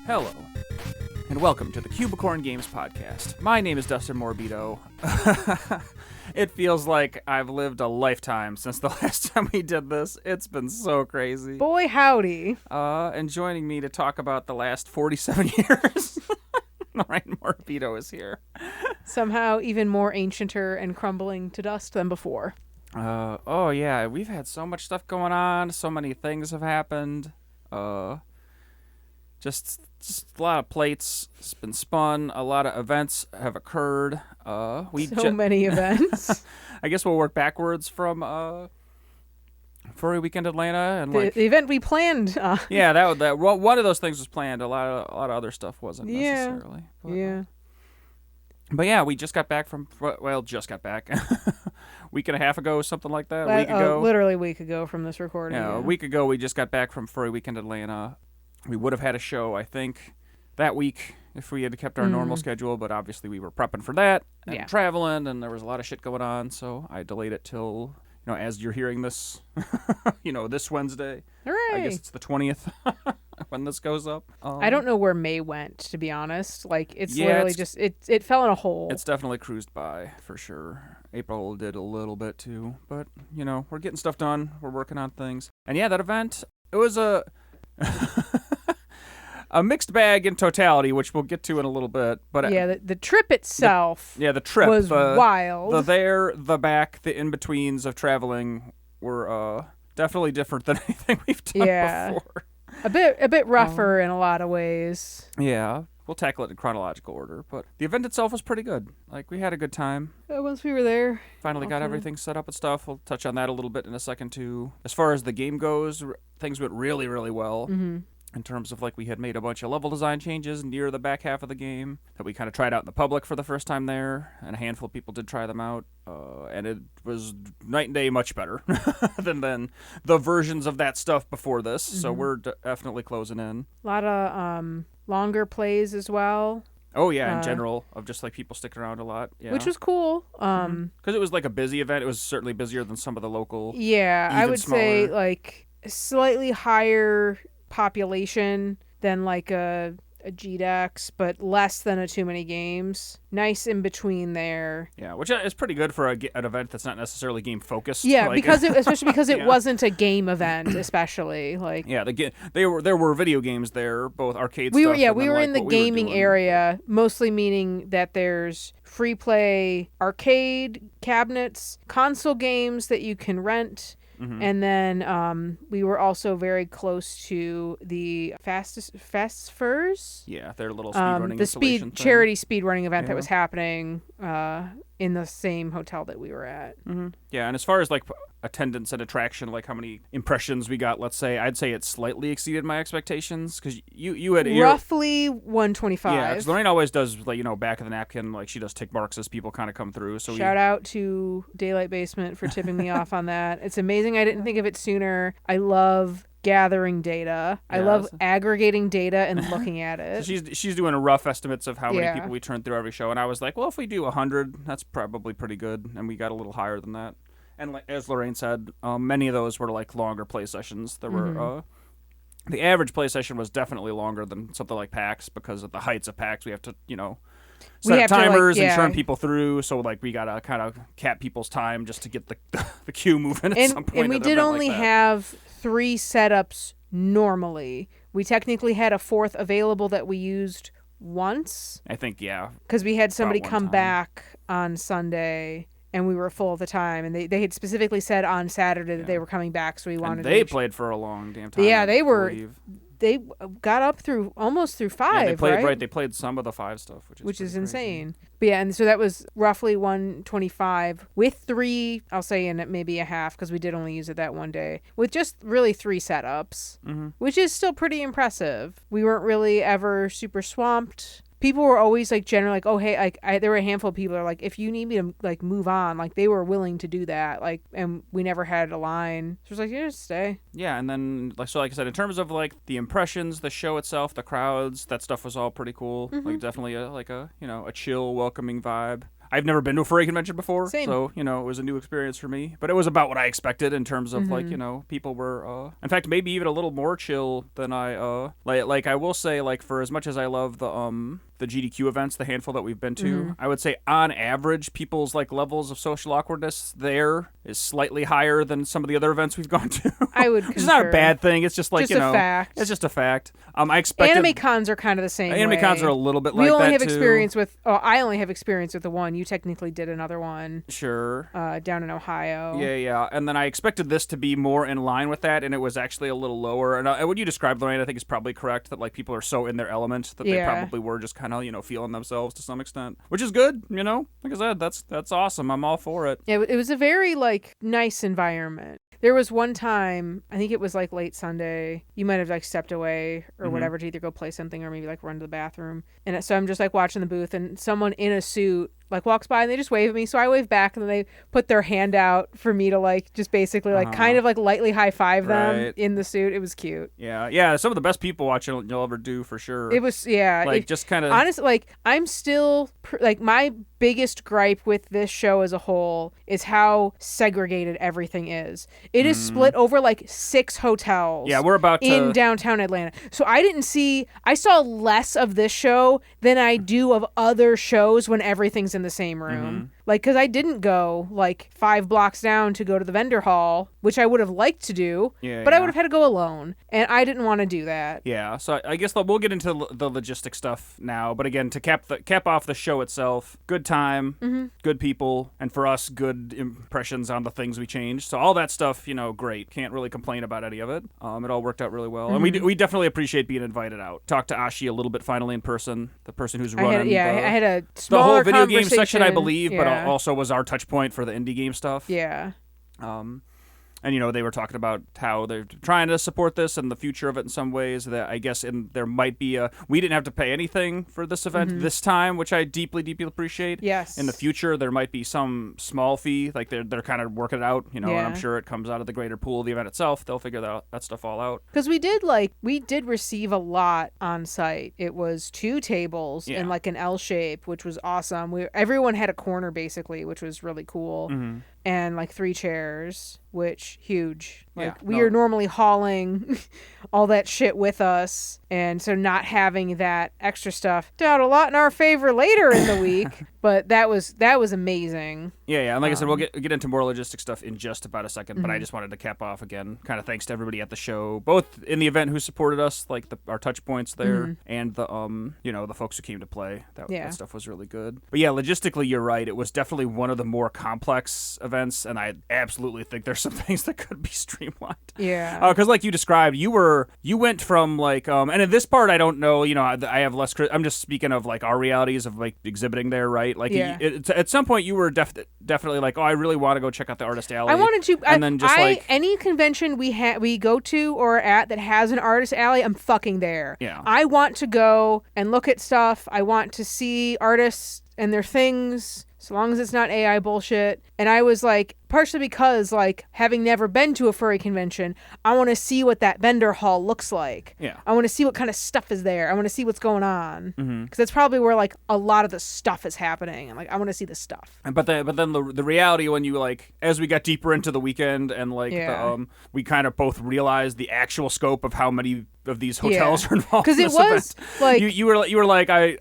Hello, and welcome to the Cubicorn Games Podcast. My name is Dustin Morbido. It feels like I've lived a lifetime since the last time we did this. It's been so crazy. Boy, howdy. And joining me to talk about the last 47 years, Ryan Morbido is here. Somehow even more ancienter and crumbling to dust than before. Oh yeah, we've had so much stuff going on. So many things have happened. Just a lot of plates has been spun. A lot of events have occurred. Many events. I guess we'll work backwards from Furry Weekend Atlanta and the event we planned. Yeah, that one of those things was planned. A lot of other stuff wasn't necessarily. But yeah, we just got back from week and a half ago, something like that. A week ago, literally a week ago from this recording. Yeah, a week ago we just got back from Furry Weekend Atlanta. We would have had a show, I think, that week if we had kept our normal schedule, but obviously we were prepping for that and traveling, and there was a lot of shit going on, so I delayed it till, as you're hearing this, this Wednesday. Hooray! I guess it's the 20th when this goes up. I don't know where May went, to be honest. Literally just, it fell in a hole. It's definitely cruised by, for sure. April did a little bit, too, but, we're getting stuff done. We're working on things. And yeah, that event, it was a mixed bag in totality, which we'll get to in a little bit. But the trip itself the trip was wild. The there, the back, the in-betweens of traveling were definitely different than anything we've done before. A bit rougher in a lot of ways. Yeah. We'll tackle it in chronological order, but the event itself was pretty good. We had a good time. Once we were there. Finally got everything set up and stuff. We'll touch on that a little bit in a second, too. As far as the game goes, things went really, really well. Mm-hmm. In terms of, we had made a bunch of level design changes near the back half of the game that we kind of tried out in the public for the first time there, and a handful of people did try them out, and it was night and day much better than the versions of that stuff before this, so we're definitely closing in. A lot of longer plays as well. Oh, yeah, in general, of just, people sticking around a lot. Yeah. Which was cool. Because it was, a busy event. It was certainly busier than some of the local, I would smaller. say, slightly higher population than, a GDEX, but less than a Too Many Games. Nice in between there. Yeah, which is pretty good for an event that's not necessarily game-focused. Yeah, especially because it wasn't a game event, especially. Yeah, there were video games there, both arcade we stuff. We were in the gaming area, mostly meaning that there's free play arcade cabinets, console games that you can rent. And then we were also very close to the Fast Furs. Yeah, their little speedrunning the charity speedrunning event that was happening in the same hotel that we were at. Mm-hmm. Yeah, and as far as attendance and attraction, how many impressions we got, let's say, I'd say it slightly exceeded my expectations because you had roughly 125. Yeah, because Lorraine always does back of the napkin, she does tick marks as people kind of come through. So shout out to Daylight Basement for tipping me off on that. It's amazing I didn't think of it sooner. I love gathering data. I love aggregating data and looking at it. So she's doing a rough estimates of how many people we turn through every show, and I was like, well, if we do 100, that's probably pretty good, and we got a little higher than that. And as Lorraine said, many of those were longer play sessions. There were the average play session was definitely longer than something like PAX because at the heights of PAX we have to set timers and churn people through. So we gotta kind of cap people's time just to get the queue moving at some point. And we did only have 3 setups normally. We technically had a 4th available that we used once. I think because we had somebody come back on Sunday. And we were full at the time, and they had specifically said on Saturday that they were coming back, so we wanted. And they played for a long damn time. Yeah, they were. They got up almost through 5. Yeah, they played right. They played some of the 5 stuff, which is insane. But yeah, and so that was roughly 125 with 3. I'll say in maybe a half because we did only use it that one day with just really 3 setups, which is still pretty impressive. We weren't really ever super swamped. People were always generally oh hey, there were a handful of people that are if you need me to move on, they were willing to do that, and we never had a line. So it was just stay. Yeah, and then like I said, in terms of the impressions, the show itself, the crowds, that stuff was all pretty cool. Definitely a chill, welcoming vibe. I've never been to a furry convention before. Same. So, it was a new experience for me. But it was about what I expected in terms of, like, people were, in fact, maybe even a little more chill than I, like I will say, like, for as much as I love the GDQ events, the handful that we've been to, I would say on average, people's like levels of social awkwardness there is slightly higher than some of the other events we've gone to. I would concur. It's not a bad thing. It's just like, just a fact. It's just a fact. I expected anime cons are kind of the same anime way. cons are a little bit we like only that have too. experience with I only have experience with the one. You technically did another one. Sure. Down in Ohio. Yeah. And then I expected this to be more in line with that, and it was actually a little lower. And what you described, Lorraine, I think is probably correct, that like people are so in their element that they probably were just kind of, feeling themselves to some extent, which is good. Like I said, that's awesome. I'm all for it. It was a very like nice environment. There was one time, I think it was like late Sunday, you might have like stepped away or whatever to either go play something or maybe like run to the bathroom. And so I'm just like watching the booth, and someone in a suit like walks by and they just wave at me. So I wave back, and then they put their hand out for me to like just basically like kind of like lightly high five them in the suit. It was cute. Yeah. Some of the best people watching you'll ever do for sure. It was, like just kind of honestly, like I'm still like my biggest gripe with this show as a whole is how segregated everything is. It is split over like 6 hotels. Yeah, we're about in downtown Atlanta. So I saw less of this show than I do of other shows when everything's in the same room. Like, because I didn't go like 5 blocks down to go to the vendor hall, which I would have liked to do, but I would have had to go alone, and I didn't want to do that. Yeah, so I guess we'll get into the logistic stuff now, but again, to cap off the show itself, good time, good people, and for us, good impressions on the things we changed. So all that stuff, great. Can't really complain about any of it. It all worked out really well, and we definitely appreciate being invited out. Talked to Ashi a little bit finally in person, the person who's running. I had a the whole smaller video game section, I believe, but also was our touch point for the indie game stuff. Yeah. And, they were talking about how they're trying to support this and the future of it in some ways. That I guess there might be we didn't have to pay anything for this event this time, which I deeply, deeply appreciate. Yes. In the future, there might be some small fee. Like they're kind of working it out, and I'm sure it comes out of the greater pool of the event itself. They'll figure that stuff all out. Because we did receive a lot on site. It was 2 tables in like an L shape, which was awesome. Everyone had a corner basically, which was really cool. And like 3 chairs, which huge. Like we are normally hauling all that shit with us, and so not having that extra stuff turned out a lot in our favor later in the week. But that was amazing. Yeah, and like I said, we'll get into more logistic stuff in just about a second. But I just wanted to cap off again, kind of thanks to everybody at the show, both in the event who supported us, like our touch points there, and the the folks who came to play. That stuff was really good. But yeah, logistically, you're right. It was definitely one of the more complex events, and I absolutely think there's some things that could be streamlined. Yeah. Because like you described, you went from like and in this part I don't know. I have less. I'm just speaking of like our realities of like exhibiting there, right? Like at some point you were definitely like, oh, I really want to go check out the Artist Alley. I wanted to, and then just like any convention we go to or at that has an Artist Alley, I'm fucking there. Yeah. I want to go and look at stuff. I want to see artists and their things, so long as it's not AI bullshit. And I was like, partially because, like, having never been to a furry convention, I want to see what that vendor hall looks like. Yeah. I want to see what kind of stuff is there. I want to see what's going on. Because that's probably where, like, a lot of the stuff is happening. And, like, I want to see the stuff. But then the reality when you, like, as we got deeper into the weekend and, like, we kind of both realized the actual scope of how many of these hotels are involved in this event. Like... You were like, I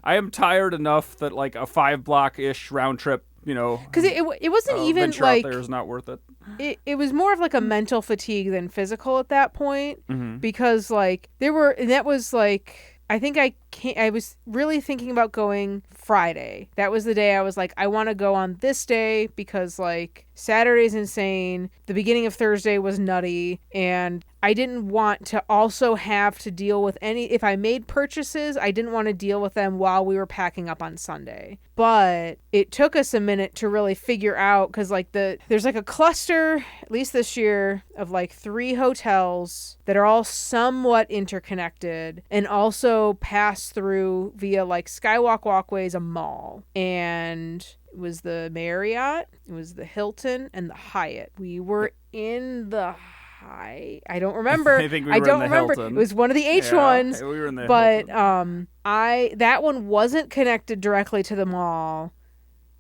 am tired enough that, like, a 5-block-ish round trip, because it wasn't even venture like out there is not worth it. It was more of like a mental fatigue than physical at that point, because like that was like, I think I was really thinking about going Friday. That was the day I was like, I want to go on this day because like Saturday's insane. The beginning of Thursday was nutty, and I didn't want to also have to deal with if I made purchases, I didn't want to deal with them while we were packing up on Sunday. But it took us a minute to really figure out, because like there's like a cluster, at least this year, of like 3 hotels that are all somewhat interconnected and also pass through via like skywalk walkways, a mall. And it was the Marriott, it was the Hilton, and the Hyatt. We were in the I don't remember. I think we were in the Hilton. It was one of the H ones. We were in the but Hilton. that one wasn't connected directly to the mall.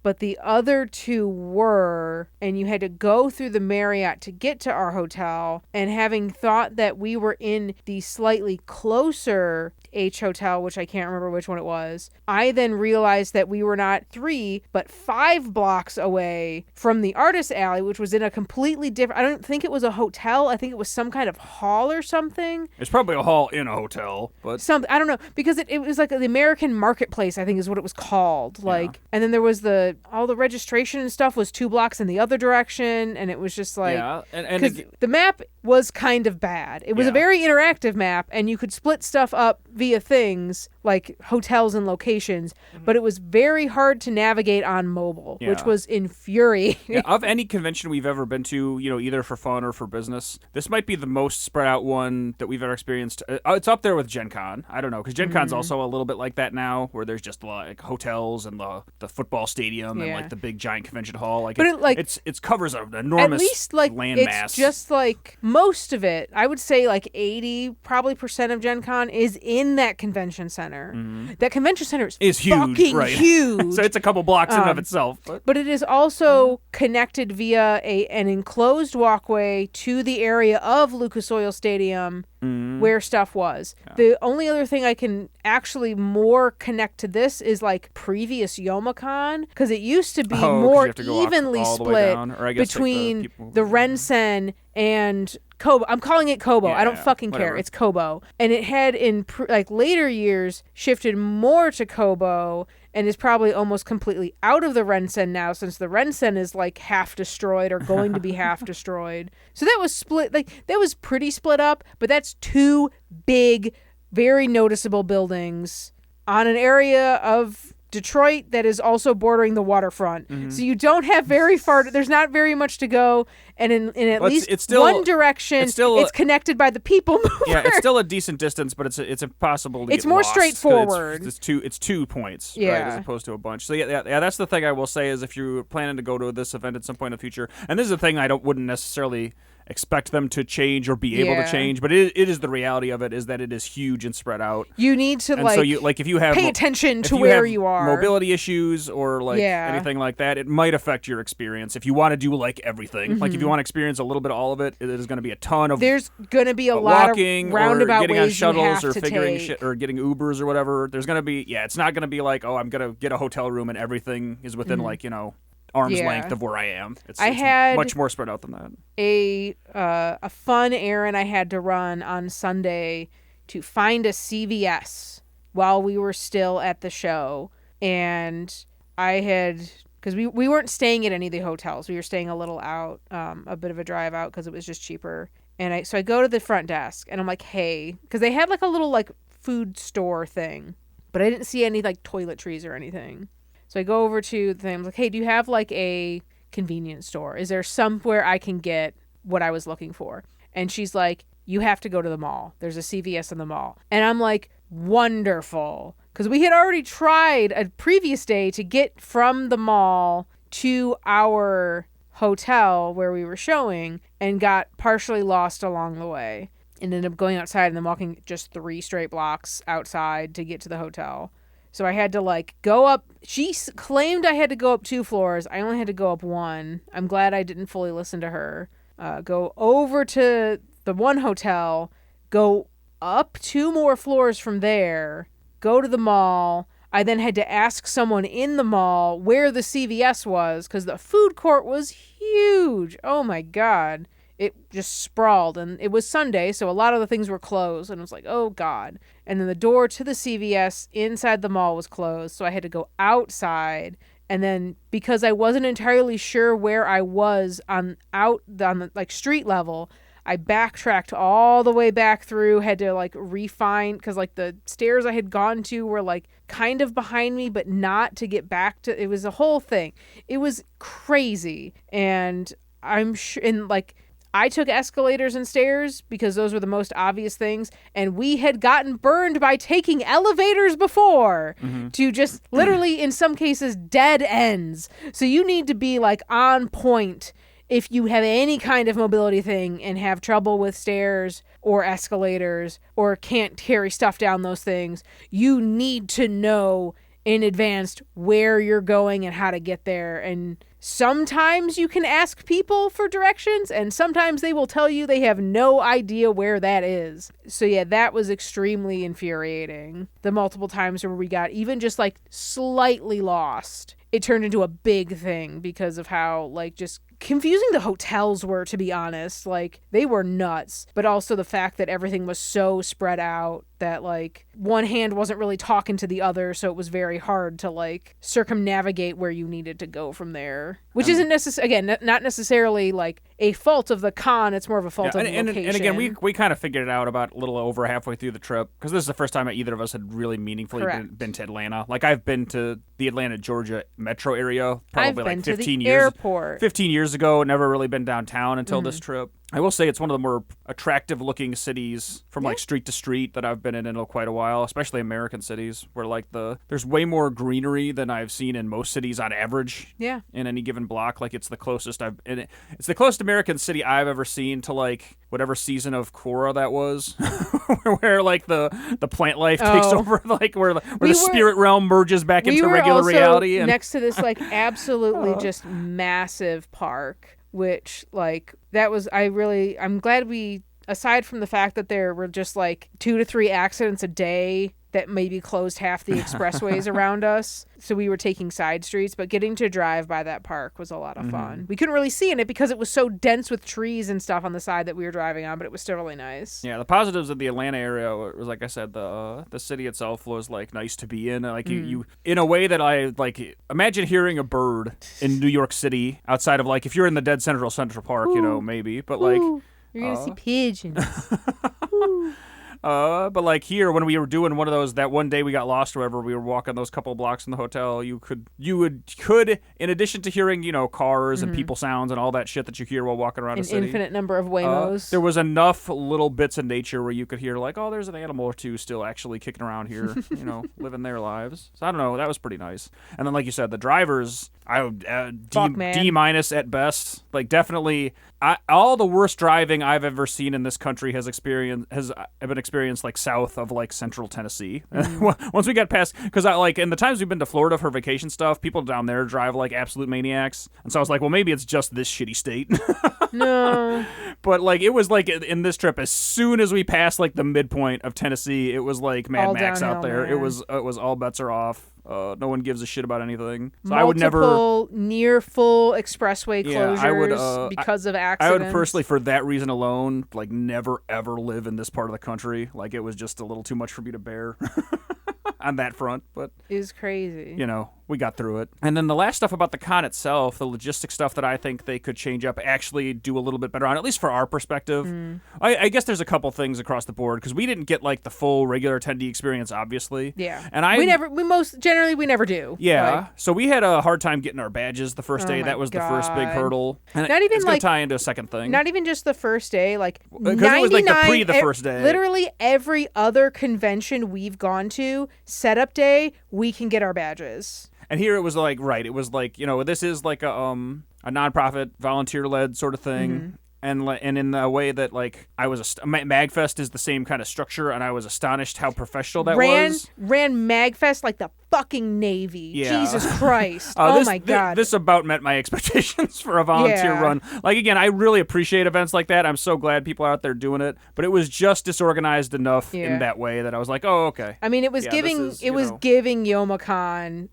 but the other two were, and you had to go through the Marriott to get to our hotel. And having thought that we were in the slightly closer H hotel, which I can't remember which one it was, I then realized that we were not 3 but 5 blocks away from the Artist Alley, which was in a completely different, I don't think it was a hotel, I think it was some kind of hall or something. It's probably a hall in a hotel, but I don't know, because it was like the American Marketplace, I think is what it was called. Like, and then there was all the registration and stuff was 2 blocks in the other direction, and it was just like, and the map was kind of bad. It was a very interactive map, and you could split stuff up via things like hotels and locations, but it was very hard to navigate on mobile, which was infuriating. Of any convention we've ever been to, either for fun or for business, this might be the most spread out one that we've ever experienced. It's up there with Gen Con. I don't know, because Gen Con's also a little bit like that now, where there's just like hotels and the football stadium and like the big giant convention hall. Like, it covers an enormous at least like landmass. It's just like most of it. I would say like 80% probably of Gen Con is in that convention center. That convention center is huge, fucking right? huge. So it's a couple blocks in and of itself. But it is also connected via an enclosed walkway to the area of Lucas Oil Stadium where stuff was. Yeah. The only other thing I can actually more connect to this is like previous Youmacon, because it used to be more evenly split between the Rensen and Kobo. I'm calling it Kobo. I don't fucking care. It's Kobo. And it had in later years shifted more to Kobo and is probably almost completely out of the Rensen now, since the Rensen is like half destroyed or going to be half destroyed. So that was split. That was pretty split up, but that's 2 big, very noticeable buildings on an area of Detroit that is also bordering the waterfront. So you don't have very far, there's not very much to go, and in at least one direction, it's connected by the people mover. Yeah, it's still a decent distance, but it's impossible to It's get more lost, straightforward. It's 2 points, right, as opposed to a bunch. So yeah, that's the thing I will say, is if you're planning to go to this event at some point in the future, and this is a thing I wouldn't necessarily expect them to change or be able to change, but it is the reality of it, is that it is huge and spread out. You need to if you have pay attention to where you are, mobility issues or anything like that, it might affect your experience. If you want to do everything, like if you want to experience a little bit of all of it, there's going to be a ton of there's going to be a lot walking of roundabout or getting ways on shuttles you have or to figuring take. shit or getting Ubers or whatever. There's going to be it's not going to be like, oh, I'm going to get a hotel room and everything is within arm's length of where I am. It's much more spread out than that. A fun errand I had to run on Sunday to find a CVS while we were still at the show, and I had, because we weren't staying at any of the hotels, we were staying a little out, a bit of a drive out, because it was just cheaper. And so I go to the front desk and I'm like, hey, because they had a little food store thing, but I didn't see any toiletries or anything. So I go over to the thing. I'm like, hey, do you have a convenience store? Is there somewhere I can get what I was looking for? And she's like, you have to go to the mall. There's a CVS in the mall. And I'm like, wonderful. Because we had already tried a previous day to get from the mall to our hotel where we were showing and got partially lost along the way. And ended up going outside and then walking just 3 straight blocks outside to get to the hotel. So I had to go up. She claimed I had to go up 2 floors. I only had to go up 1. I'm glad I didn't fully listen to her. Go over to the one hotel, go up 2 more floors from there, go to the mall. I then had to ask someone in the mall where the CVS was, because the food court was huge. Oh my God. It just sprawled, and it was Sunday, so a lot of the things were closed, and I was like, oh God. And then the door to the CVS inside the mall was closed, so I had to go outside. And then because I wasn't entirely sure where I was on the street level, I backtracked all the way back through, had to refine, because the stairs I had gone to were kind of behind me, but not to get back to. It was a whole thing. It was crazy, and I'm sure, and I took escalators and stairs because those were the most obvious things. And we had gotten burned by taking elevators before to just literally, in some cases, dead ends. So you need to be on point if you have any kind of mobility thing and have trouble with stairs or escalators or can't carry stuff down those things. You need to know in advance where you're going and how to get there. And sometimes you can ask people for directions, and sometimes they will tell you they have no idea where that is. So yeah, that was extremely infuriating. The multiple times where we got even just like slightly lost, it turned into a big thing because of how like just confusing the hotels were, to be honest. Like, they were nuts. But also the fact that everything was so spread out that like one hand wasn't really talking to the other, so it was very hard to like circumnavigate where you needed to go from there, which isn't not necessarily like a fault of the con. It's more of a fault of the location. And again, we kind of figured it out about a little over halfway through the trip, because this is the first time that either of us had really meaningfully been to Atlanta. Like, I've been to the Atlanta, Georgia metro area probably like 15 years. Airport. 15 years ago. Never really been downtown until this trip. I will say it's one of the more attractive looking cities from like street to street that I've been in quite a while, especially American cities, where like there's way more greenery than I've seen in most cities on average. Yeah. In any given block. Like, it's the closest it's the closest American city I've ever seen to like whatever season of Korra that was, where like the plant life takes over, like where the spirit realm merges back into regular reality. And next to this like absolutely just massive park, which like that was I'm glad we, aside from the fact that there were just like 2 to 3 accidents a day that maybe closed half the expressways around us, so we were taking side streets, but getting to drive by that park was a lot of fun. We couldn't really see in it because it was so dense with trees and stuff on the side that we were driving on, but it was still really nice. Yeah, the positives of the Atlanta area was, like I said, the city itself was like nice to be in. Like you in a way that I like, imagine hearing a bird in New York City outside of like, if you're in the dead Central Park, you know, maybe, but like you're gonna see pigeons. But like here, when we were doing one of those, that one day we got lost or whatever, we were walking those couple blocks from the hotel, you could, in addition to hearing, you know, cars and people sounds and all that shit that you hear while walking around a city. An infinite number of Waymos. There was enough little bits of nature where you could hear like, oh, there's an animal or two still actually kicking around here, you know, living their lives. So I don't know, that was pretty nice. And then like you said, the drivers, I would D- at best. Like, definitely, all the worst driving I've ever seen in this country has been experienced like south of like central Tennessee. Once we got past, because I like in the times we've been to Florida for vacation stuff, people down there drive like absolute maniacs, and so I was like, well, maybe it's just this shitty state. No. But like, it was like in this trip, as soon as we passed like the midpoint of Tennessee, it was like Mad Max out there. Man. It was all bets are off. No one gives a shit about anything. So Multiple I would never near full expressway closures I would, because of accidents. I would personally, for that reason alone, like never ever live in this part of the country. Like, it was just a little too much for me to bear on that front. But is crazy. You know, we got through it. And then the last stuff about the con itself, the logistic stuff that I think they could change up, actually do a little bit better on, at least for our perspective. I guess there's a couple things across the board, because we didn't get like the full regular attendee experience, obviously. Yeah. And we never do. Yeah. Like, so we had a hard time getting our badges the first day. That was the first big hurdle. And not even it's like, gonna tie into a second thing. Not even just the first day, like, because it was like the first day. Literally every other convention we've gone to, setup day, we can get our badges. And here it was like, right, it was like, you know, this is like a nonprofit, volunteer-led sort of thing. And in the way that, like, I was MagFest is the same kind of structure, and I was astonished how professional that was. Ran MagFest like the fucking Navy. Yeah. Jesus Christ. My God. This about met my expectations for a volunteer run. Like, again, I really appreciate events like that. I'm so glad people are out there doing it. But it was just disorganized enough in that way that I was like, oh, okay. I mean, it was giving YomaCon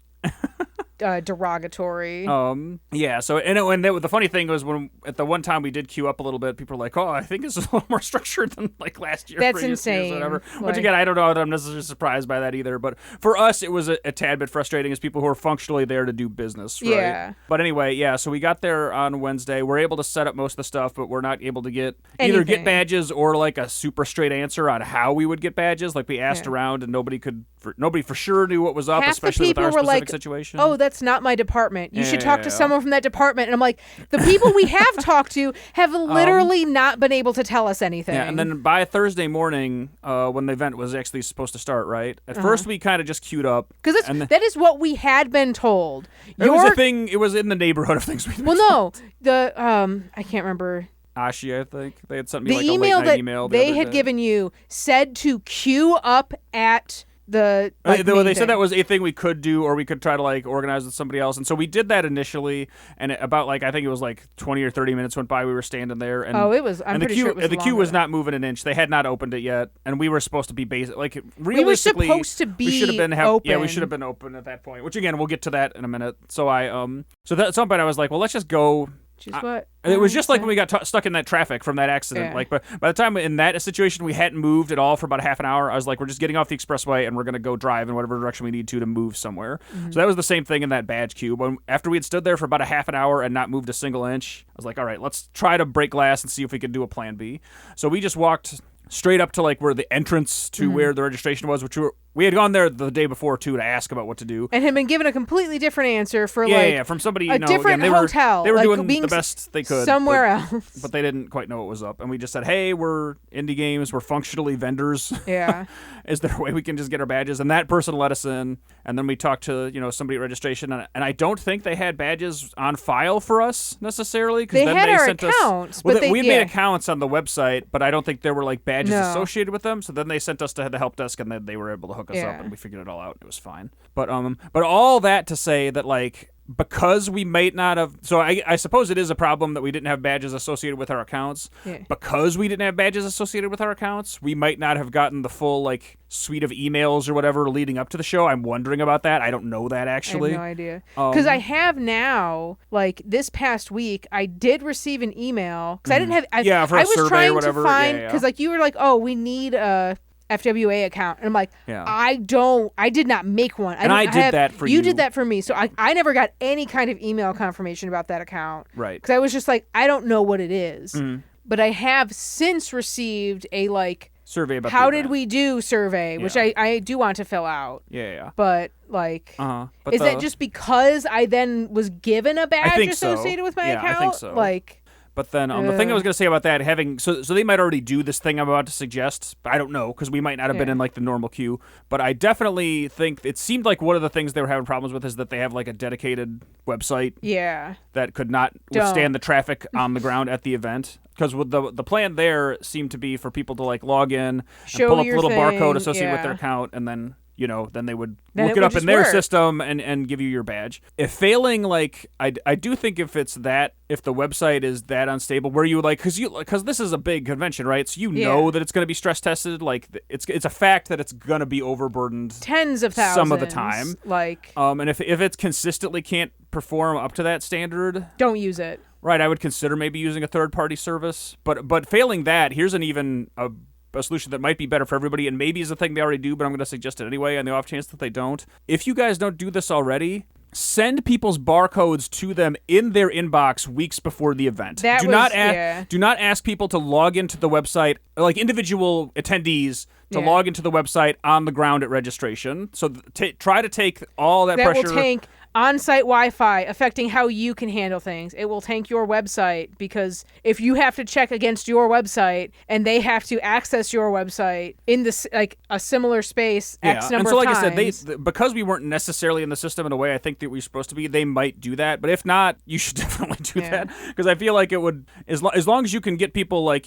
derogatory. So the funny thing was, when at the one time we did queue up a little bit, people were like, oh, I think this is a little more structured than like last year. That's insane. Whatever. Which again, I don't know that I'm necessarily surprised by that either, but for us it was a tad bit frustrating as people who are functionally there to do business, right? Yeah. But anyway, so we got there on Wednesday. We're able to set up most of the stuff, but we're not able to either get badges or like a super straight answer on how we would get badges. Like, we asked around and nobody for sure knew what was up, especially with our specific situation. Oh, that's not my department. You should talk to someone from that department. And I'm like, the people we have talked to have literally not been able to tell us anything. Yeah, and then by Thursday morning, when the event was actually supposed to start, right? At first, we kind of just queued up. Because that is what we had been told. It was a thing. It was in the neighborhood of things we'd been told. I can't remember. Ashi, I think. They had sent me the like email a late night email. They had given you said to queue up at the they main said that thing. was a thing we could do, or we could try to like organize with somebody else. And so we did that initially, and about like I think it was like 20 or 30 minutes went by. We were standing there, and Oh, it was. I'm and the pretty queue sure it was the queue longer was than not moving an inch. They had not opened it yet, and we were supposed to be like we were realistically supposed to be we should have been open. yeah, we should have been open at that point. Which again, we'll get to that in a minute. So at some point I was like, well, let's just go. Which is what It was just like when we got stuck in that traffic from that accident. Yeah. Like, but by the time in that situation we hadn't moved at all for about a half an hour, I was like, we're just getting off the expressway and we're gonna go drive in whatever direction we need to move somewhere. Mm-hmm. So that was the same thing in that badge queue. When after we had stood there for about a half an hour and not moved a single inch, I was like, all right, let's try to break glass and see if we could do a plan B. So we just walked straight up to like where the entrance to where the registration was, which we had gone there the day before too to ask about what to do, and had been given a completely different answer for from somebody a different hotel. They were like doing being the best they could somewhere else, but they didn't quite know what was up. And we just said, hey, we're indie games, we're functionally vendors. Yeah. Is there a way we can just get our badges? And that person let us in, and then we talked to somebody at registration, and I don't think they had badges on file for us necessarily, because they then had they our sent accounts, us. Well, but we had made accounts on the website, but I don't think there were like badges No. associated with them. So then they sent us to the help desk, and then they were able to hook us up, Yeah. and we figured it all out. It was fine. But all that to say that like, because we might not have, so I suppose it is a problem that we didn't have badges associated with our accounts. Yeah. Because we didn't have badges associated with our accounts, we might not have gotten the full like suite of emails or whatever leading up to the show. I'm wondering about that. I don't know that actually. I have no idea. Because I have now, like this past week, I did receive an email because I didn't have. For a I was survey trying or whatever. to find Yeah. because like you were like, oh, we need a FWA account, and I'm like, Yeah. I did not make one. I did that for you. You did that for me, so I never got any kind of email confirmation about that account. Right. Because I was just like, I don't know what it is. Mm-hmm. But I have since received a like survey about how the did event. we do survey, which Yeah. I do want to fill out. Yeah. But like, But is that just because I then was given a badge think so. associated with my Yeah, account? I think so. Like, But then the thing I was going to say about that, having so they might already do this thing I'm about to suggest. But I don't know, because we might not have been Yeah. in like the normal queue. But I definitely think it seemed like one of the things they were having problems with is that they have like a dedicated website yeah, that could not withstand the traffic on the ground at the event. Because with the plan there seemed to be for people to like log in, Show and pull up your the little thing, barcode associated with their yeah. account, and then then they would Then look it it would up in just their work. system and give you your badge. If failing, like I do think if it's that, if the website is that unstable, where you like, because this is a big convention, right? So know that it's going to be stress tested. Like it's a fact that it's going to be overburdened tens of thousands some of the time. Like, And if it consistently can't perform up to that standard, don't use it. right, I would consider maybe using a third-party service. But failing that, here's a solution that might be better for everybody, and maybe is a thing they already do, but I'm going to suggest it anyway on the off chance that they don't. If you guys don't do this already, send people's barcodes to them in their inbox weeks before the event. Do not ask people to log into the website, like individual attendees, to log into the website on the ground at registration. So try to take all that pressure. That will tank on-site Wi-Fi, affecting how you can handle things. It will tank your website, because if you have to check against your website and they have to access your website in this like a similar space X number of times. And so like I said, because we weren't necessarily in the system in a way I think that we were supposed to be, they might do that. But if not, you should definitely do that, because I feel like it would, as long as you can get people like,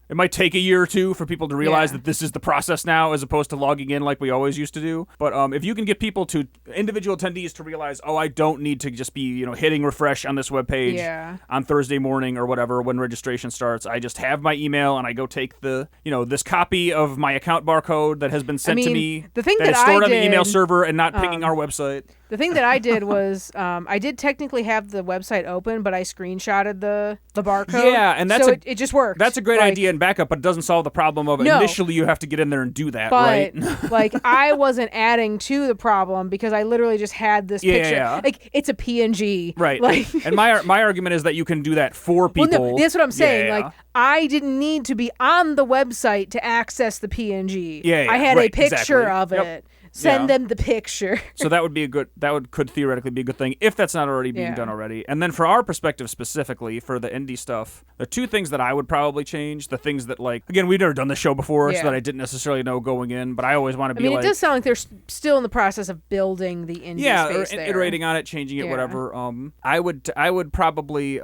it might take a year or two for people to realize that this is the process now, as opposed to logging in like we always used to do. But if you can get individual attendees to realize, oh, I don't need to just be, hitting refresh on this webpage on Thursday morning or whatever when registration starts. I just have my email and I go take the, this copy of my account barcode that has been sent to me. The thing that is stored on the email server and not pinging our website. The thing that I did was I did technically have the website open, but I screenshotted the barcode. Yeah, and that's so it just worked. That's a great idea in backup, but it doesn't solve the problem of initially you have to get in there and do that, but, right? like I wasn't adding to the problem because I literally just had this picture. Yeah. Like it's a PNG. Right. Like, and my argument is that you can do that for people. Well, no, that's what I'm saying. Yeah. Like I didn't need to be on the website to access the PNG. Yeah, I had a picture of it. Yep. Send them the picture. So that would be could theoretically be a good thing if that's not already being done already. And then for our perspective specifically for the indie stuff, there are two things that I would probably change. The things that like, again, we've never done this show before, so that I didn't necessarily know going in, but I always want to be like, it does sound like they're still in the process of building the indie space or there. iterating on it, changing it, whatever. I would probably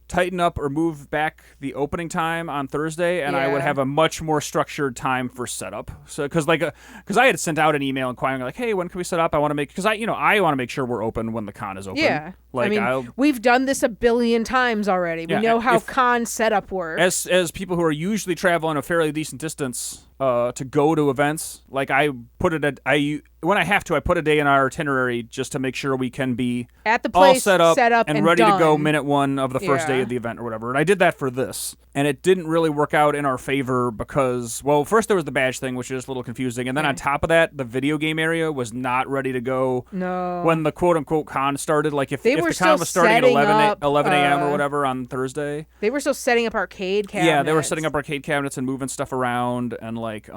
tighten up or move back the opening time on Thursday, and I would have a much more structured time for setup. So because I had sent out an email inquiring like, hey, when can we set up? I want to make, because I want to make sure we're open when the con is open. Yeah. Like, I mean, we've done this a billion times already. We know how con setup works. As people who are usually traveling a fairly decent distance to go to events, like I put it when I have to, I put a day in our itinerary just to make sure we can be at the place, all set up and ready done. to go minute one of the first day of the event or whatever. And I did that for this. And it didn't really work out in our favor because, well, first there was the badge thing, which is just a little confusing. And then on top of that, the video game area was not ready to go when the quote-unquote con started. Like if the con was starting at 11 a.m. or whatever on Thursday. They were still setting up arcade cabinets. Yeah, they were setting up arcade cabinets and moving stuff around. And like,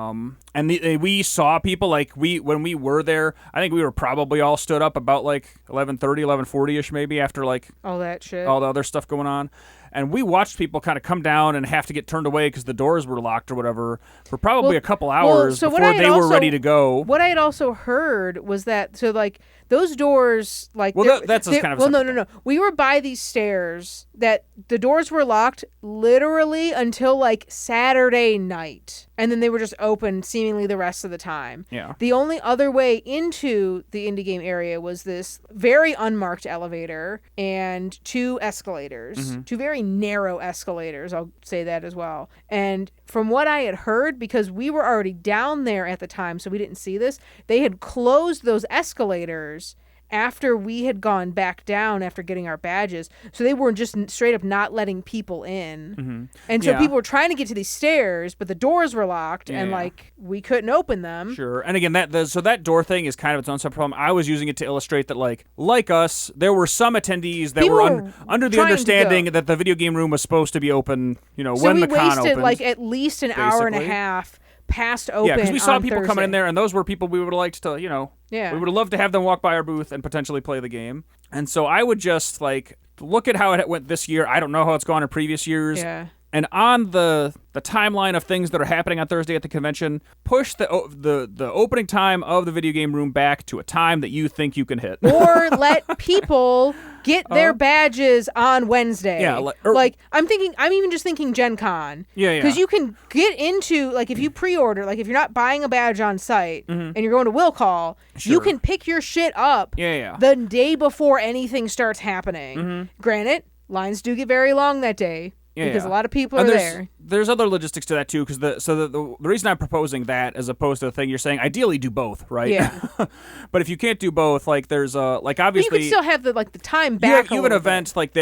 we saw people, like, when we were there, I think we were probably all stood up about like 11:30, 11:40ish maybe, after like all that shit, all the other stuff going on. And we watched people kind of come down and have to get turned away because the doors were locked or whatever for probably a couple hours before they were ready to go. What I had also heard was that, so like those doors, like, that's kind of no. We were by these stairs that the doors were locked literally until like Saturday night, and then they were just open seemingly the rest of the time. Yeah. The only other way into the indie game area was this very unmarked elevator and two escalators, two very narrow escalators. I'll say that as well. And from what I had heard, because we were already down there at the time, so we didn't see this, they had closed those escalators after we had gone back down after getting our badges. So they were just straight up not letting people in. And so people were trying to get to these stairs, but the doors were locked and like we couldn't open them. Sure. And again, that door thing is kind of its own separate problem. I was using it to illustrate that like us, there were some attendees that were under the understanding that the video game room was supposed to be open, when the con opened. So we wasted like at least an hour and a half past open. Yeah, because we saw people Thursday. coming in there, and those were people we would have liked to, we would have loved to have them walk by our booth and potentially play the game. And so I would just like look at how it went this year. I don't know how it's gone in previous years. Yeah. And on the timeline of things that are happening on Thursday at the convention, push the opening time of the video game room back to a time that you think you can hit. Or let people get their badges on Wednesday. Yeah. Like, I'm even just thinking Gen Con. Yeah. Because you can get into, like, if you pre-order, like, if you're not buying a badge on site and you're going to Will Call, you can pick your shit up the day before anything starts happening. Granted, lines do get very long that day. Because a lot of people are there. There's other logistics to that too, because the reason I'm proposing that as opposed to the thing you're saying, ideally do both, right? Yeah. But if you can't do both, like there's like obviously but you can still have the time back. You have an event like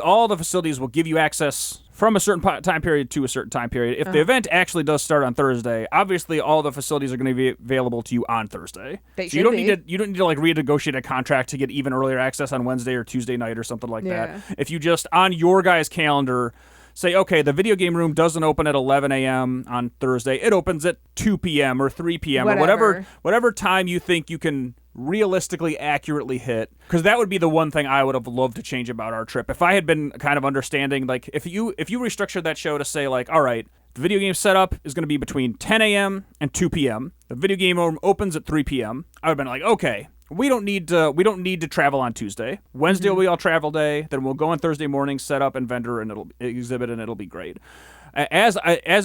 all the facilities will give you access from a certain time period to a certain time period. If the event actually does start on Thursday, obviously all the facilities are going to be available to you on Thursday. So you don't need to like renegotiate a contract to get even earlier access on Wednesday or Tuesday night or something like that. If you just on your guys' calendar say, okay, the video game room doesn't open at 11 a.m. on Thursday. It opens at 2 p.m. or 3 p.m. or whatever time you think you can realistically accurately hit, because that would be the one thing I would have loved to change about our trip. If I had been kind of understanding, like if you restructured that show to say like, all right, the video game setup is going to be between 10 a.m. and 2 p.m. The video game room opens at 3 p.m. I would have been like, okay, we don't need to travel on Tuesday. Wednesday will be all travel day. Then we'll go on Thursday morning, set up and vendor, and it'll exhibit, and it'll be great. As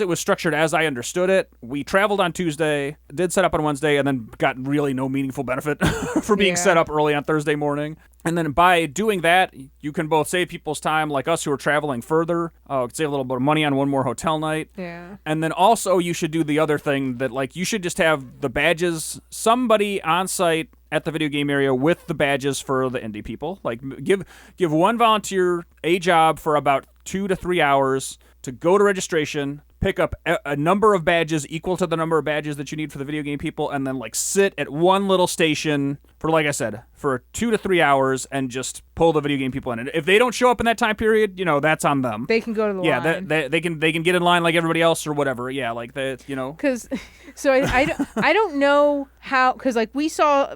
it was structured, as I understood it, we traveled on Tuesday, did set up on Wednesday, and then got really no meaningful benefit for being set up early on Thursday morning. And then by doing that, you can both save people's time, like us who are traveling further, save a little bit of money on one more hotel night. Yeah. And then also you should do the other thing that, like, you should just have the badges, somebody on site at the video game area with the badges for the indie people. Like, give one volunteer a job for about 2 to 3 hours to go to registration, pick up a number of badges equal to the number of badges that you need for the video game people, and then like sit at one little station for, like I said, for 2 to 3 hours and just pull the video game people in. And if they don't show up in that time period, that's on them. They can go to the line. Yeah, they can get in line like everybody else or whatever. Yeah, like Because, so I don't know how, because like we saw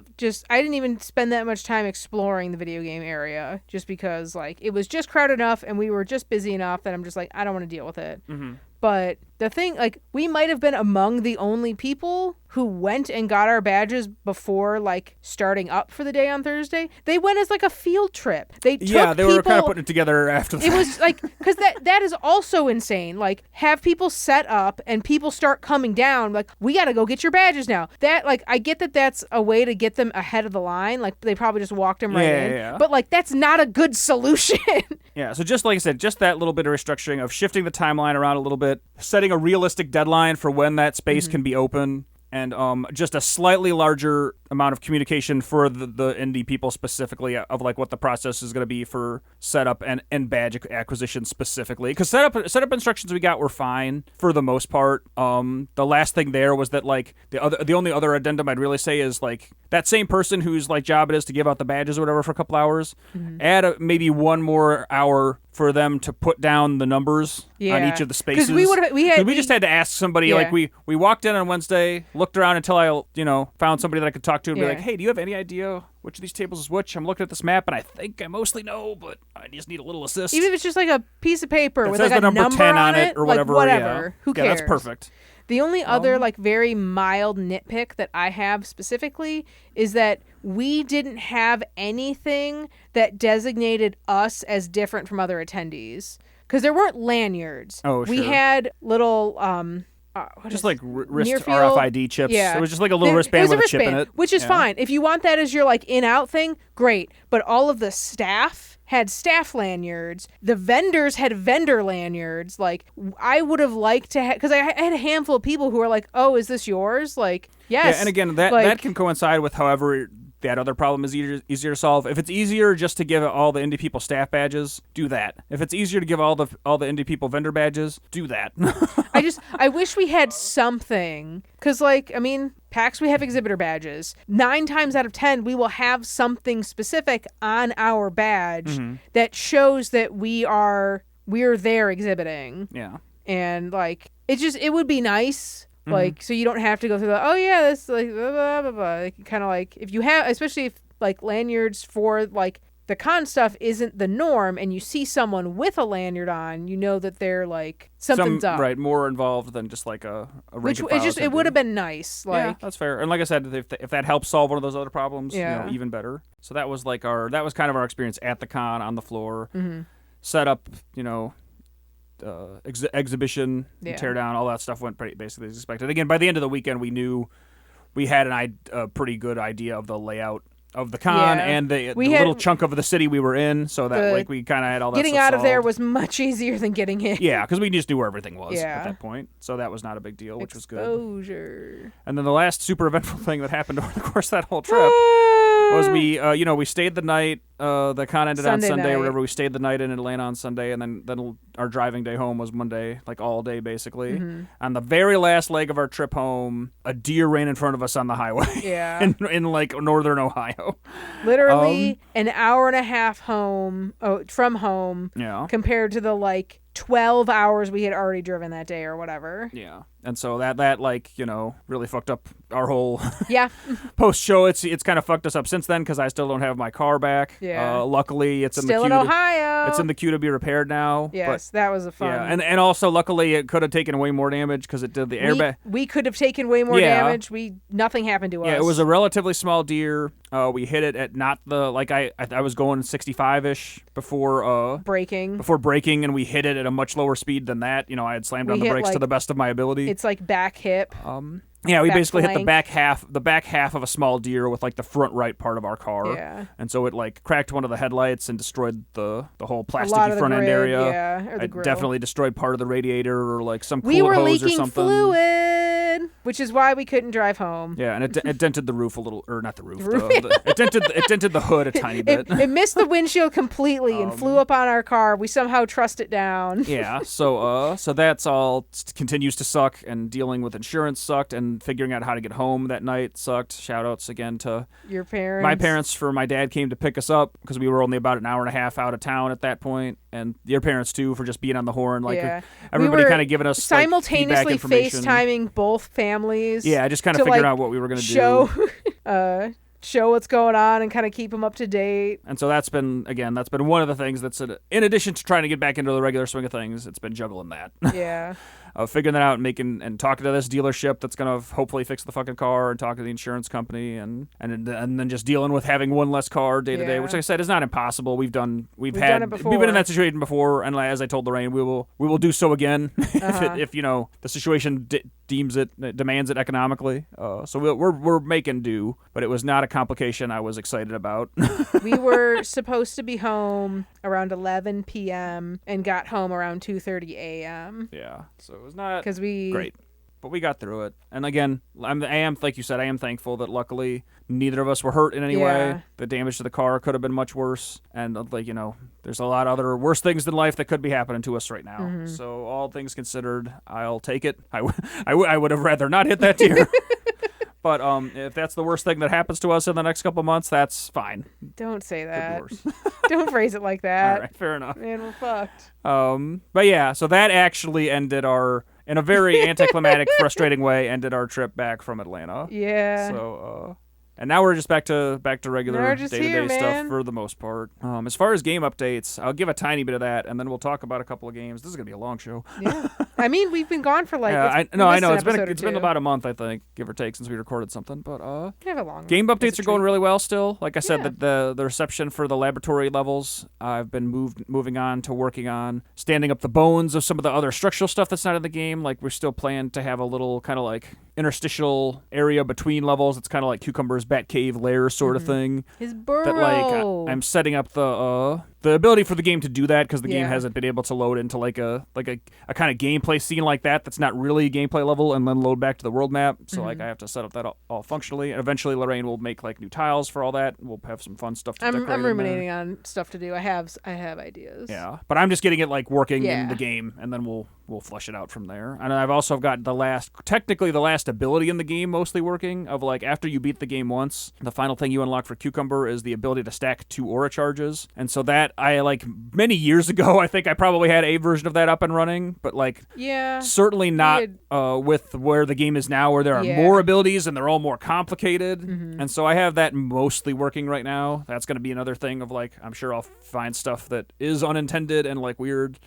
I didn't even spend that much time exploring the video game area just because like it was just crowded enough and we were just busy enough that I'm just like, I don't want to deal with it. Mm-hmm. But the thing, like, we might have been among the only people who went and got our badges before, like, starting up for the day on Thursday. They went as, like, a field trip. They were kind of putting it together after that. It was, like, because that is also insane. Like, have people set up and people start coming down, like, we got to go get your badges now. That, like, I get that that's a way to get them ahead of the line. Like, they probably just walked them right in. Yeah. But, like, that's not a good solution. Yeah, so just like I said, just that little bit of restructuring of shifting the timeline around a little bit, setting a realistic deadline for when that space can be open, and just a slightly larger amount of communication for the indie people specifically of like what the process is going to be for setup and badge acquisition specifically. Because setup instructions we got were fine for the most part. The last thing there was that like the only other addendum I'd really say is like that same person whose like job it is to give out the badges or whatever for a couple hours, add maybe one more hour for them to put down the numbers on each of the spaces. Because we just had to ask somebody. Like we walked in on Wednesday, looked around until I found somebody that I could talk to and be like, hey, do you have any idea which of these tables is which? I'm looking at this map and I think I mostly know, but I just need a little assist. Even if it's just like a piece of paper with like the a number 10 on it or whatever. Like whatever. Who cares? Yeah, that's perfect. The only other like very mild nitpick that I have specifically is that we didn't have anything that designated us as different from other attendees. Because there weren't lanyards. Oh, sure. We had little just like wrist near-field RFID chips. Yeah. It was just like a little wristband with a chip in it. Which is fine. If you want that as your like in-out thing, great. But all of the staff had staff lanyards. The vendors had vendor lanyards. Like, I would have liked to have... Because I had a handful of people who were like, oh, is this yours? Like, yes. Yeah, and again, that can coincide with however... That other problem is easier to solve. If it's easier just to give all the indie people staff badges, do that. If it's easier to give all the indie people vendor badges, do that. I wish we had something. Because, like, I mean, PAX, we have exhibitor badges. 9 times out of 10, we will have something specific on our badge that shows that we're there exhibiting. Yeah. And, like, it would be nice. Like, so you don't have to go through this, like, blah, blah, blah, blah. Like, kind of like, if you have, especially if, like, lanyards for, like, the con stuff isn't the norm, and you see someone with a lanyard on, you know that they're, like, something's up. Right, more involved than just, like, a Which it would have been nice. Like, yeah, that's fair. And like I said, if that helps solve one of those other problems, even better. So that was, like, that was kind of our experience at the con, on the floor. Set up, exhibition, tear down, all that stuff went basically as expected. Again, by the end of the weekend, we knew we had a pretty good idea of the layout of the con and the little chunk of the city we were in, so that like we kind of had all that getting stuff out of solved. there was much easier than getting in. Yeah, because we just knew where everything was at that point, so that was not a big deal, which was good. Exposure. And then the last super eventful thing that happened over the course of that whole trip was we stayed the night. The con ended on Sunday or whatever. We stayed the night in Atlanta on Sunday, and then our driving day home was Monday, like all day basically. On the very last leg of our trip home, a deer ran in front of us on the highway. Yeah. in like northern Ohio. Literally an hour and a half from home. Yeah. Compared to the like 12 hours we had already driven that day or whatever. Yeah. And so that like, really fucked up our whole post-show. It's kind of fucked us up since then because I still don't have my car back. Yeah. Luckily, it's still in Ohio. It's in the queue to be repaired now. Yes, that was a fun. Yeah, and also luckily it could have taken way more damage because it did the airbag. We could have taken way more damage. Nothing happened to us. Yeah, it was a relatively small deer. We hit it at not the I was going 65-ish before braking, and we hit it at a much lower speed than that. I had slammed on the brakes to the best of my ability. It's like back hip. Yeah, we basically hit the back half of a small deer with like the front right part of our car. Yeah. And so it like cracked one of the headlights and destroyed the whole plasticky front end area. Yeah, or the grill. Definitely destroyed part of the radiator or like some coolant we were hose or leaking something. Fluid, which is why we couldn't drive home. Yeah, and it dented the roof a little, or not the roof. It dented the hood a tiny bit. It missed the windshield completely and flew up on our car. We somehow trussed it down. Yeah, so that's all continues to suck, and dealing with insurance sucked, and figuring out how to get home that night sucked. Shout outs again to your parents. My parents, for my dad came to pick us up because we were only about an hour and a half out of town at that point, and your parents too for just being on the horn. Everybody kind of giving us simultaneously FaceTiming both families. Yeah, just kind of figuring out what we were going to do. Show what's going on and kind of keep them up to date. And so that's been one of the things that's in addition to trying to get back into the regular swing of things, it's been juggling that. Yeah. figuring that out and talking to this dealership that's going to hopefully fix the fucking car and talking to the insurance company and then just dealing with having one less car day to day, which like I said is not impossible. We've done it before. We've been in that situation before, and as I told Lorraine, we will do so again if the situation demands it economically. So we're making do, but it was not a complication I was excited about. We were supposed to be home around 11 p.m. and got home around 2:30 a.m. Yeah, so it was not great. But we got through it. And again, I am, like you said, I am thankful that luckily neither of us were hurt in any way. The damage to the car could have been much worse. And, there's a lot of other worse things in life that could be happening to us right now. Mm-hmm. So all things considered, I'll take it. I would have rather not hit that deer. But if that's the worst thing that happens to us in the next couple months, that's fine. Don't say that. Don't phrase it like that. All right, fair enough. Man, we're fucked. But yeah, so that actually ended in a very anticlimactic, frustrating way, ended our trip back from Atlanta. Yeah. So, and now we're just back to regular day-to-day stuff for the most part. As far as game updates, I'll give a tiny bit of that, and then we'll talk about a couple of games. This is gonna be a long show. Yeah. I mean, we've been gone for I know. It's been about a month, I think, give or take, since we recorded something. But game updates are going really well still. Like I said, the reception for the laboratory levels, I've been moving on to working on standing up the bones of some of the other structural stuff that's not in the game. Like we're still planning to have a little kind of like interstitial area between levels. It's kind of like Cucumber's Batcave lair sort of thing. His burrow. That I'm setting up the ability for the game to do that because the game hasn't been able to load into like a kind of gameplay scene like that that's not really a gameplay level and then load back to the world map. So I have to set up that all functionally. And eventually Lorraine will make like new tiles for all that. We'll have some fun stuff to decorate. I'm ruminating on stuff to do. I have ideas. Yeah, but I'm just getting it like working in the game, and then we'll flush it out from there. And I've also got the last ability in the game mostly working of like after you beat the game once, the final thing you unlock for Cucumber is the ability to stack 2 aura charges. And so that I like many years ago, I think I probably had a version of that up and running, but like certainly not with where the game is now, where there are more abilities and they're all more complicated. And so I have that mostly working right now. That's going to be another thing of like I'm sure I'll find stuff that is unintended and like weird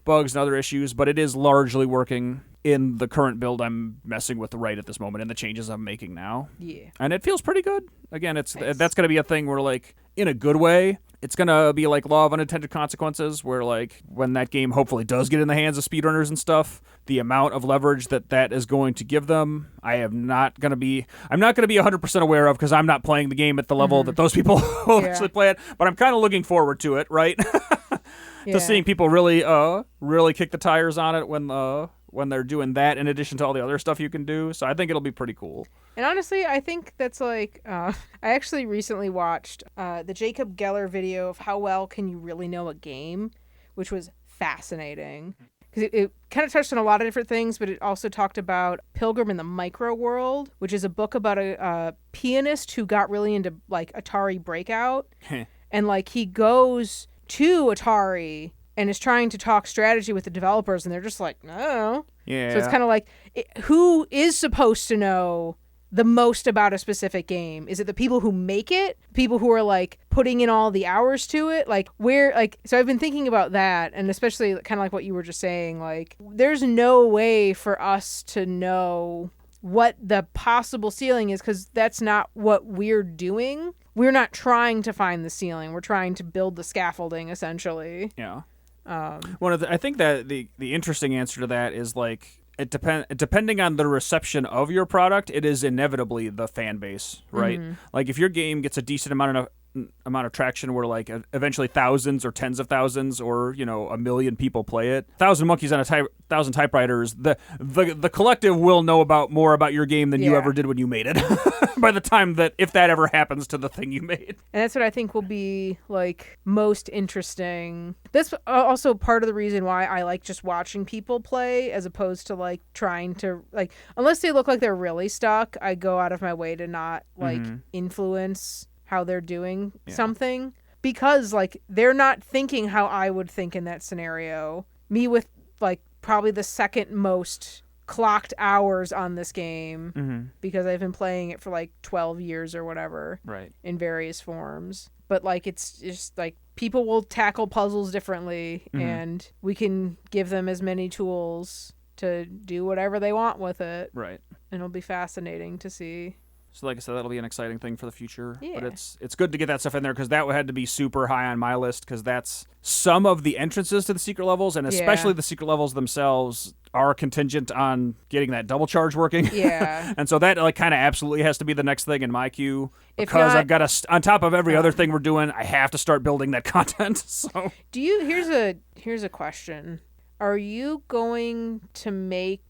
bugs and other issues, but it is largely working in the current build I'm messing with right at this moment and the changes I'm making now. Yeah. And it feels pretty good. Again, that's going to be a thing where like in a good way, it's going to be like law of unintended consequences where like when that game hopefully does get in the hands of speedrunners and stuff, the amount of leverage that is going to give them, I'm not going to be 100% aware of because I'm not playing the game at the level that those people will actually play it, but I'm kind of looking forward to it, right? To seeing people really kick the tires on it when they're doing that in addition to all the other stuff you can do. So I think it'll be pretty cool. And honestly, I think that's like, I actually recently watched the Jacob Geller video of how well can you really know a game, which was fascinating. Because it kind of touched on a lot of different things, but it also talked about Pilgrim in the Micro World, which is a book about a pianist who got really into like Atari Breakout. And like he goes to Atari and is trying to talk strategy with the developers, and they're just like, no. Yeah. So it's kind of like, who is supposed to know the most about a specific game? Is it the people who make it? People who are like putting in all the hours to it? Like where, like, so I've been thinking about that, and especially kind of like what you were just saying, like there's no way for us to know what the possible ceiling is because that's not what we're doing. We're not trying to find the ceiling. We're trying to build the scaffolding, essentially. Yeah. I think that the interesting answer to that is like depending on the reception of your product, it is inevitably the fan base, right? Like if your game gets a decent amount of traction where like eventually thousands or tens of thousands or 1 million people play it, 1,000 monkeys on a 1,000 typewriters, the collective will know more about your game than you ever did when you made it by the time that if that ever happens to the thing you made. And that's what I think will be like most interesting. That's also part of the reason why I like just watching people play as opposed to like trying to like, unless they look like they're really stuck, I go out of my way to not like influence how they're doing something because like they're not thinking how I would think in that scenario. Me with like probably the second most clocked hours on this game because I've been playing it for like 12 years or whatever, right, in various forms. But like it's just like people will tackle puzzles differently and we can give them as many tools to do whatever they want with it. Right. And it'll be fascinating to see. So like I said, that'll be an exciting thing for the future. Yeah. But it's good to get that stuff in there because that had to be super high on my list because that's some of the entrances to the secret levels, and especially the secret levels themselves are contingent on getting that double charge working. Yeah. And so that like kind of absolutely has to be the next thing in my queue because not, I've got to, on top of every other thing we're doing, I have to start building that content. So here's a question. Are you going to make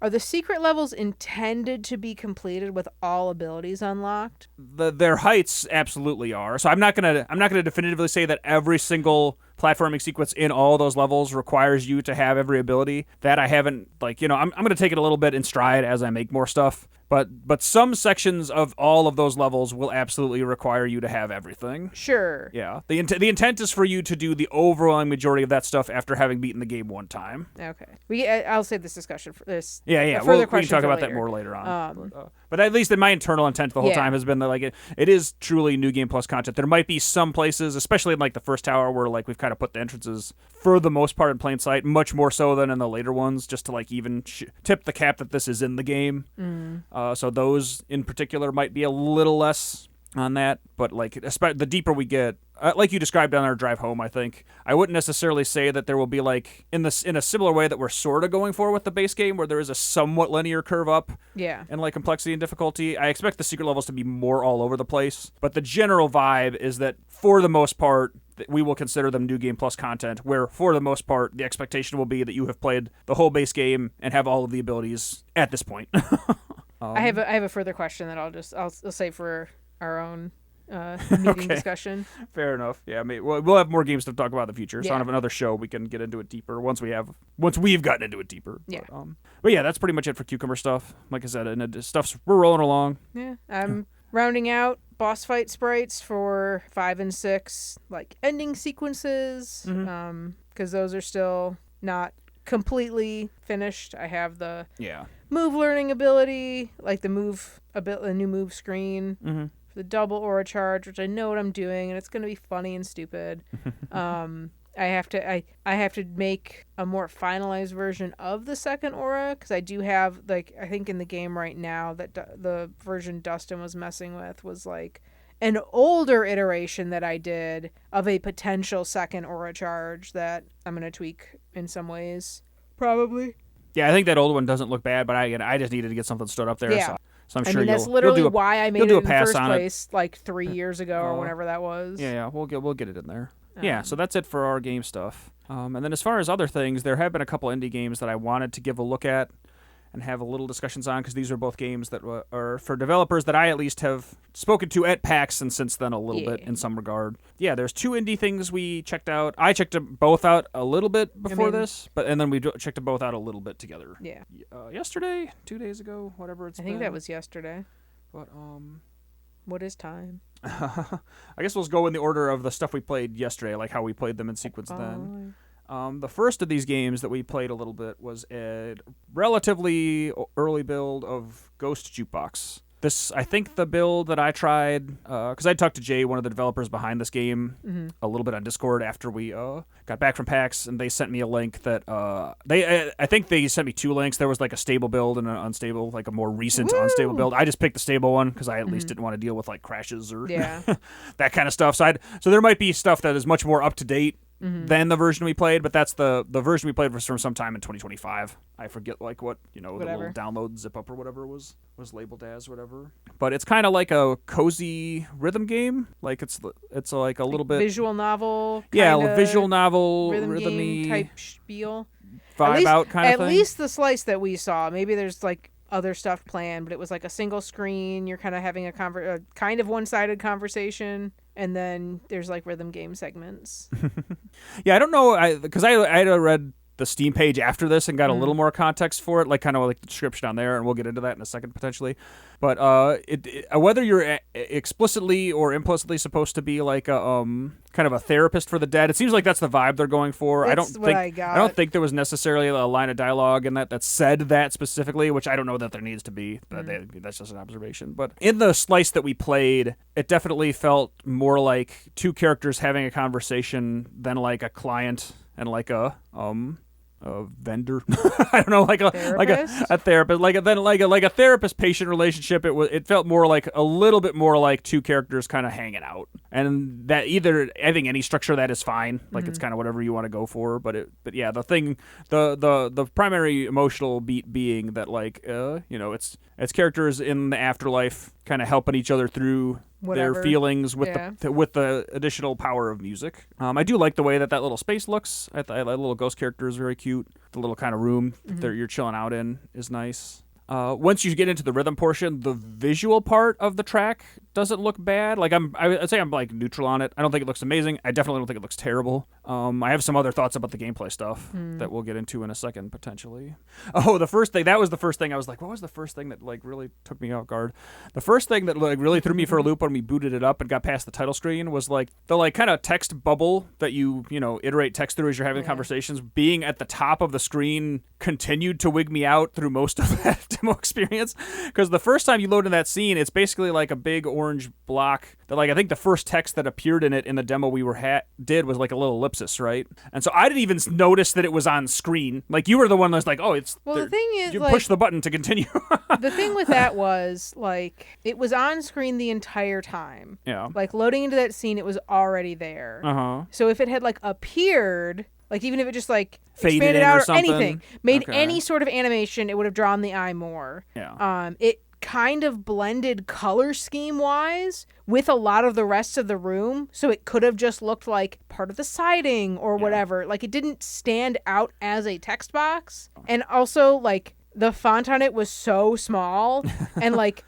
are the secret levels intended to be completed with all abilities unlocked? Their heights absolutely are. So I'm not gonna definitively say that every single platforming sequence in all those levels requires you to have every ability. That I haven't I'm gonna take it a little bit in stride as I make more stuff. But some sections of all of those levels will absolutely require you to have everything. Sure. Yeah. The intent is for you to do the overwhelming majority of that stuff after having beaten the game one time. Okay. I'll save this discussion for this. Yeah. We can talk about that more later on. But at least in my internal intent the whole time has been that like it is truly New Game Plus content. There might be some places, especially in like the first tower, where like we've kind of put the entrances for the most part in plain sight, much more so than in the later ones, just to like even tip the cap that this is in the game. So those in particular might be a little less on that, but like the deeper we get, like you described on our drive home, I think I wouldn't necessarily say that there will be like in a similar way that we're sort of going for with the base game, where there is a somewhat linear curve up, and like complexity and difficulty. I expect the secret levels to be more all over the place, but the general vibe is that for the most part we will consider them New Game Plus content, where for the most part the expectation will be that you have played the whole base game and have all of the abilities at this point. I have a further question that I'll save for our own meeting discussion. Fair enough. Yeah, I mean, we'll have more games to talk about in the future. So on another show we can get into it deeper once we've gotten into it deeper. Yeah. But yeah, that's pretty much it for Cucumber stuff. Like I said, and we're rolling along. Yeah, I'm rounding out boss fight sprites for 5 and 6, like ending sequences, because those are still not completely finished. I have the move learning ability, like the new move screen for the double aura charge, which I know what I'm doing, and it's going to be funny and stupid. I have to make a more finalized version of the second aura, because I do have, like, I think in the game right now that the version Dustin was messing with was like an older iteration that I did of a potential second aura charge that I'm going to tweak in some ways, probably. Yeah, I think that old one doesn't look bad, but I just needed to get something stood up there. Yeah. So I'm sure that's literally why I made it in the first place, like 3 years ago or whenever that was. Yeah, we'll get it in there. Yeah, so that's it for our game stuff. And then as far as other things, there have been a couple indie games that I wanted to give a look at and have a little discussions on, because these are both games that are for developers that I at least have spoken to at PAX and since then a little bit in some regard. Yeah, there's 2 indie things we checked out. I checked them both out a little bit before this, and then we checked them both out a little bit together. Yeah. Yesterday, 2 days ago, whatever it's been. I think that was yesterday. But what is time? I guess we'll go in the order of the stuff we played yesterday, like how we played them in sequence then. The first of these games that we played a little bit was a relatively early build of Ghost Jukebox. This, I think, the build that I tried, because I talked to Jay, one of the developers behind this game, a little bit on Discord after we got back from PAX, and they sent me a link that I think they sent me 2 links. There was like a stable build and an unstable, like a more recent unstable build. I just picked the stable one because I at least didn't want to deal with like crashes or that kind of stuff. So there might be stuff that is much more up to date than the version we played, but that's the version we played was from sometime in 2025. I forget like what the little download zip up or whatever was labeled as whatever. But it's kind of like a cozy rhythm game. Like it's like a little bit visual novel. Visual novel, rhythm type spiel. Vibe out kind of thing. At least the slice that we saw. Maybe there's like other stuff planned, but it was like a single screen. You're kind of having a kind of one-sided conversation, and then there's like rhythm game segments. Yeah, I don't know, because I had read the Steam page after this and got a little more context for it, like kind of like the description on there, and we'll get into that in a second potentially. But whether you're explicitly or implicitly supposed to be like a kind of a therapist for the dead, it seems like that's the vibe they're going for. I don't think there was necessarily a line of dialogue in that said that specifically, which I don't know that there needs to be. But that's just an observation. But in the slice that we played, it definitely felt more like 2 characters having a conversation than like a client and like a vendor. I don't know, like a therapist, like a therapist patient relationship. It felt more like a little bit more like two characters kind of hanging out, and that either I think any structure of that is fine. Like it's kind of whatever you want to go for, but yeah, the primary emotional beat being that like it's characters in the afterlife kind of helping each other through their feelings with the additional power of music. I do like the way that little space looks. That little ghost character is very cute. The little kind of room that you're chilling out in is nice. Once you get into the rhythm portion, the visual part of the track doesn't look bad. Like I'd say I'm like neutral on it. I don't think it looks amazing. I definitely don't think it looks terrible. I have some other thoughts about the gameplay stuff that we'll get into in a second potentially. Oh, that was the first thing I was like, what was the first thing that like really took me off guard? The first thing that like really threw me for a loop when we booted it up and got past the title screen was like the like kind of text bubble that you iterate text through as you're having conversations being at the top of the screen continued to wig me out through most of that demo experience, because the first time you load in that scene, it's basically like a big orange block that like I think the first text that appeared in it in the demo we did was like a little ellipsis, right? And so I didn't even notice that it was on screen. Like you were the one that's like, oh, it's the thing is, you like, push the button to continue. The thing with that was like it was on screen the entire time. Yeah. Like loading into that scene, it was already there. So if it had like appeared, like even if it just like faded expanded out or anything, made any sort of animation, it would have drawn the eye more. Yeah. It kind of blended color scheme wise with a lot of the rest of the room, so it could have just looked like part of the siding or whatever. Like it didn't stand out as a text box. And also like the font on it was so small and like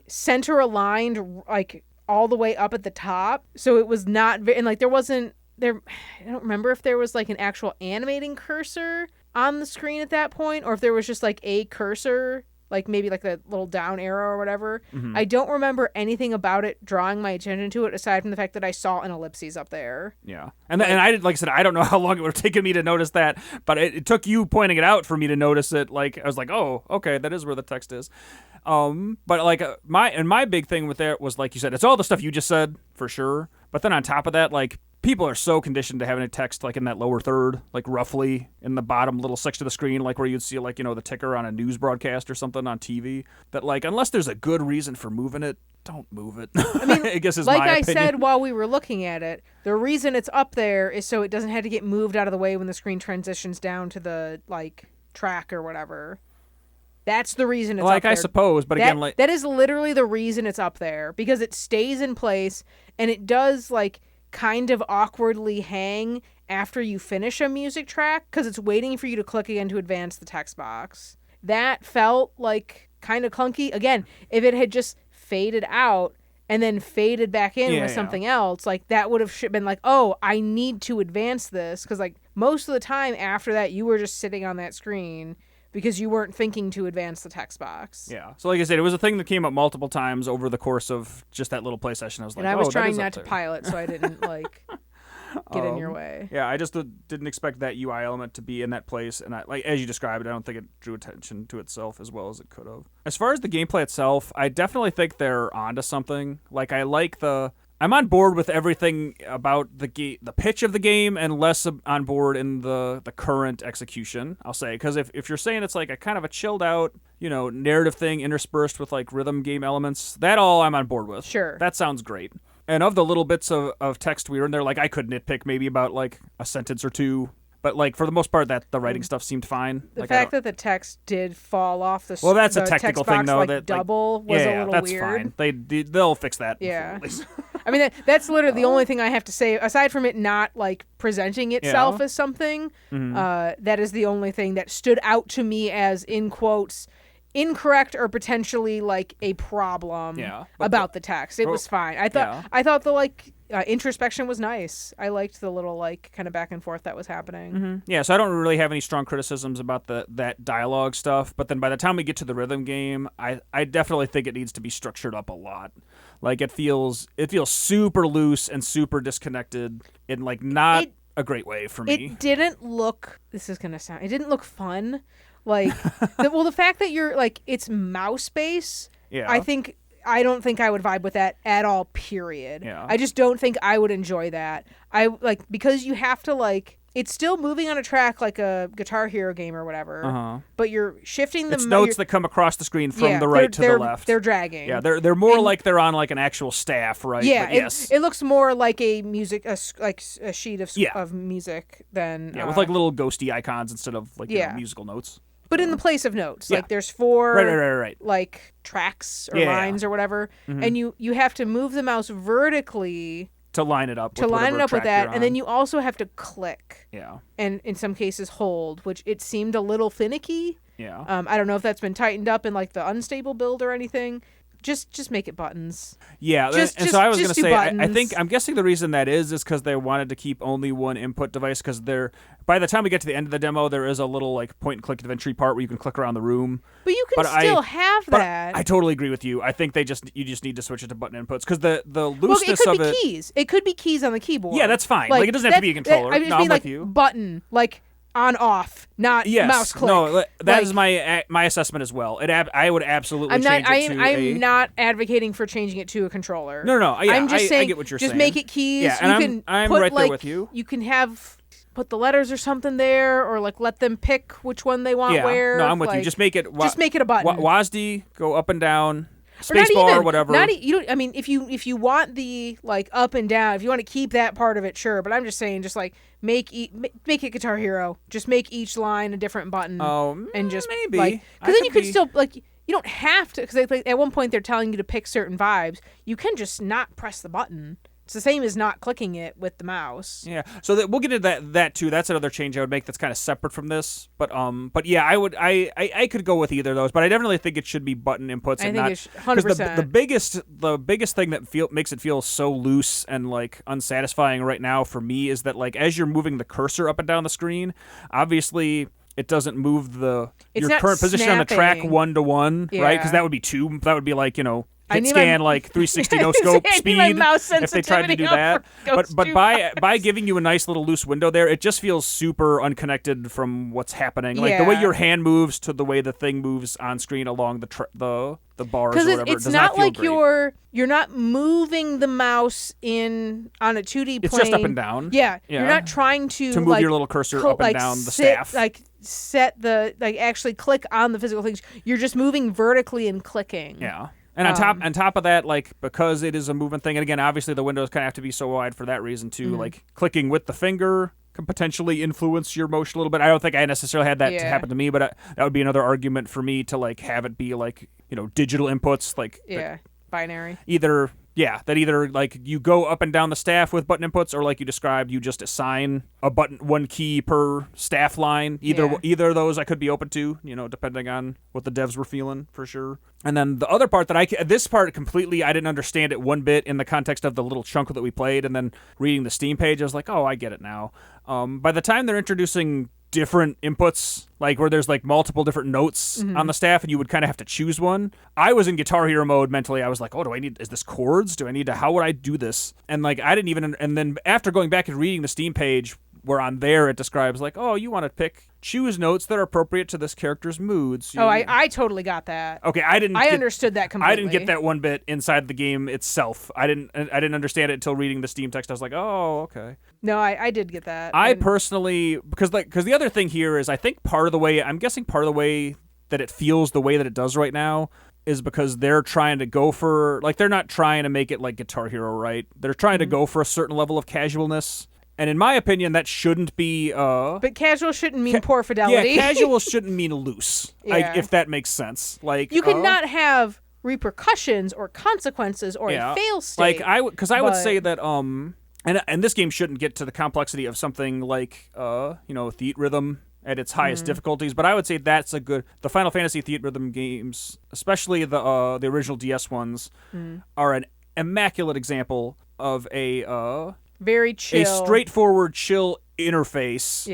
center aligned like all the way up at the top, so it was not and like I don't remember if there was like an actual animating cursor on the screen at that point, or if there was just like a cursor, like maybe like a little down arrow or whatever. I don't remember anything about it drawing my attention to it aside from the fact that I saw an ellipses up there. Yeah. And I did, like I said, I don't know how long it would have taken me to notice that, but it took you pointing it out for me to notice it. Like I was like, oh, okay, that is where the text is. But like my big thing with that was, like you said, it's all the stuff you just said for sure. But then on top of that, like people are so conditioned to having a text like in that lower third, like roughly in the bottom little section of the screen, like where you'd see like, the ticker on a news broadcast or something on TV, that like, unless there's a good reason for moving it, don't move it. I mean, I guess is like my I opinion. said while we were looking at it, the reason it's up there is so it doesn't have to get moved out of the way when the screen transitions down to the like track or whatever. That's the reason it's up there. I suppose, but again, like that is literally the reason it's up there, because it stays in place and it does like kind of awkwardly hang after you finish a music track because it's waiting for you to click again to advance the text box. That felt like kind of clunky. Again, if it had just faded out and then faded back in with something else, like that would have been like, oh, I need to advance this, because like most of the time after that you were just sitting on that screen because you weren't thinking to advance the text box. Yeah. So like I said, it was a thing that came up multiple times over the course of just that little play session. I was like, I was trying not to pilot, so I didn't like get in your way. Yeah, I just didn't expect that UI element to be in that place, and like as you described, I don't think it drew attention to itself as well as it could have. As far as the gameplay itself, I definitely think they're onto something. Like I'm on board with everything about the pitch of the game, and less on board in the current execution, I'll say. Because if you're saying it's like a kind of a chilled out, narrative thing interspersed with like rhythm game elements, that all I'm on board with. Sure. That sounds great. And of the little bits of text we were in there, like I could nitpick maybe about like a sentence or two. But like for the most part, that the writing stuff seemed fine. The fact that the text did fall off the well, that's a technical thing though. Like that double was a little that's weird. Fine. They'll fix that. Yeah. I mean that's literally the only thing I have to say aside from it not like presenting itself as something. That is the only thing that stood out to me as, in quotes, incorrect or potentially like a problem about the text. It was fine. I thought the like introspection was nice. I liked the little like kind of back and forth that was happening. Yeah, so I don't really have any strong criticisms about that dialogue stuff, but then by the time we get to the rhythm game, I definitely think it needs to be structured up a lot. Like it feels super loose and super disconnected in like not a great way for me. It didn't look fun. Like the fact that you're like it's mouse based, I don't think I would vibe with that at all, period. Yeah. I just don't think I would enjoy that. I like because you have to like it's still moving on a track like a Guitar Hero game or whatever, but you're shifting the... It's notes that come across the screen from the right to the left. They're dragging. Yeah, they're more like they're on like an actual staff, right? Yeah, but yes. It looks more like a sheet of music than... Yeah, with like little ghosty icons instead of like musical notes. But in the place of notes. Like there's 4 right. like tracks or lines or whatever, and you have to move the mouse vertically... To line it up with that, and then you also have to click. Yeah. And in some cases hold, which it seemed a little finicky. Yeah. I don't know if that's been tightened up in like the unstable build or anything. Just make it buttons. Yeah, so I was going to say, I'm guessing the reason that is because they wanted to keep only one input device, because by the time we get to the end of the demo, there is a little like point and click adventure part where you can click around the room. But you can still have that. I totally agree with you. I think you just need to switch it to button inputs, because the looseness of it. It could be keys. It could be keys on the keyboard. Yeah, that's fine. Like it doesn't have to be a controller. I'm with you. Button, like on off, not mouse click. No, that is my assessment as well. I would absolutely change it to I'm not advocating for changing it to a controller. No. Yeah, I'm just saying, I get what you're saying. Just make it keys. Yeah, and I'm right there with you. You can put the letters or something there, or like let them pick which one they want where. No, I'm with you. Just make it a button. WASD, go up and down. Spacebar or whatever. If you want the like up and down, if you want to keep that part of it, sure. But I'm just saying, just like make it Guitar Hero. Just make each line a different button. Oh, and just maybe because then you could still like you don't have to, because at one point they're telling you to pick certain vibes. You can just not press the button. It's the same as not clicking it with the mouse. Yeah, so we'll get into that too. That's another change I would make that's kind of separate from this. But yeah, I could go with either of those. But I definitely think it should be button inputs. I think it's 100%. The biggest thing that makes it feel so loose and like unsatisfying right now for me is that like as you're moving the cursor up and down the screen, obviously it doesn't move your current position on the track 1-to-1, right? Because that would be 2. That would be like hit scan like 360 no scope speed if they tried to do that. But by giving you a nice little loose window there, it just feels super unconnected from what's happening. Like the way your hand moves to the way the thing moves on screen along the bars or whatever. It's does not feel like great. you're not moving the mouse on a 2D plane. It's just up and down. Yeah. You're not trying to move your little cursor up and down the staff. Actually click on the physical things. You're just moving vertically and clicking. Yeah. And on top of that, like because it is a movement thing, and again, obviously the windows kind of have to be so wide for that reason too. Like clicking with the finger can potentially influence your motion a little bit. I don't think I necessarily had that happen to me, but that would be another argument for me to like have it be like digital inputs, like binary. Either like you go up and down the staff with button inputs, or like you described, you just assign a button, one key per staff line. Either of those I could be open to, depending on what the devs were feeling for sure. And then the other part this part completely, I didn't understand it one bit in the context of the little chunk that we played, and then reading the Steam page, I was like, oh, I get it now. By the time they're introducing different inputs, like where there's like multiple different notes on the staff and you would kind of have to choose one, I was in Guitar Hero mode mentally. I was like, oh, is this chords? How would I do this? And like I didn't even, and then after going back and reading the Steam page, where on there it describes like, oh, you want to choose notes that are apportionate to this character's moods. I totally got that. Okay, I understood that completely. I didn't get that one bit inside the game itself. I didn't understand it until reading the Steam text. I was like, oh, okay. No, I did get that. Personally, because the other thing here is, I think part of the way that it feels the way that it does right now is because they're trying to go for, like, they're not trying to make it like Guitar Hero, right? They're trying to go for a certain level of casualness. And in my opinion, that shouldn't be... but casual shouldn't mean poor fidelity. Yeah, casual shouldn't mean loose, if that makes sense. Like you cannot have repercussions or consequences or a fail state. Like, I would say that... And this game shouldn't get to the complexity of something like, Theat Rhythm at its highest difficulties, but I would say that's the Final Fantasy Theat Rhythm games, especially the original DS ones, are an immaculate example of a... very chill. A straightforward, chill interface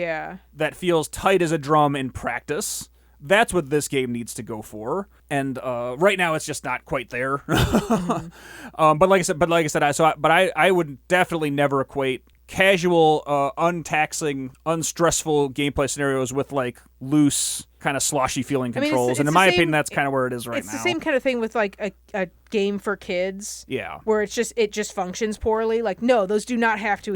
that feels tight as a drum in practice. That's what this game needs to go for. And right now, it's just not quite there. But like I said, I would definitely never equate casual, untaxing, unstressful gameplay scenarios with like loose, kind of sloshy feeling controls. it's and in my opinion, that's kind of where it is right now. It's the same kind of thing with like a game for kids. Yeah. Where it just functions poorly. Like, no, those do not have to.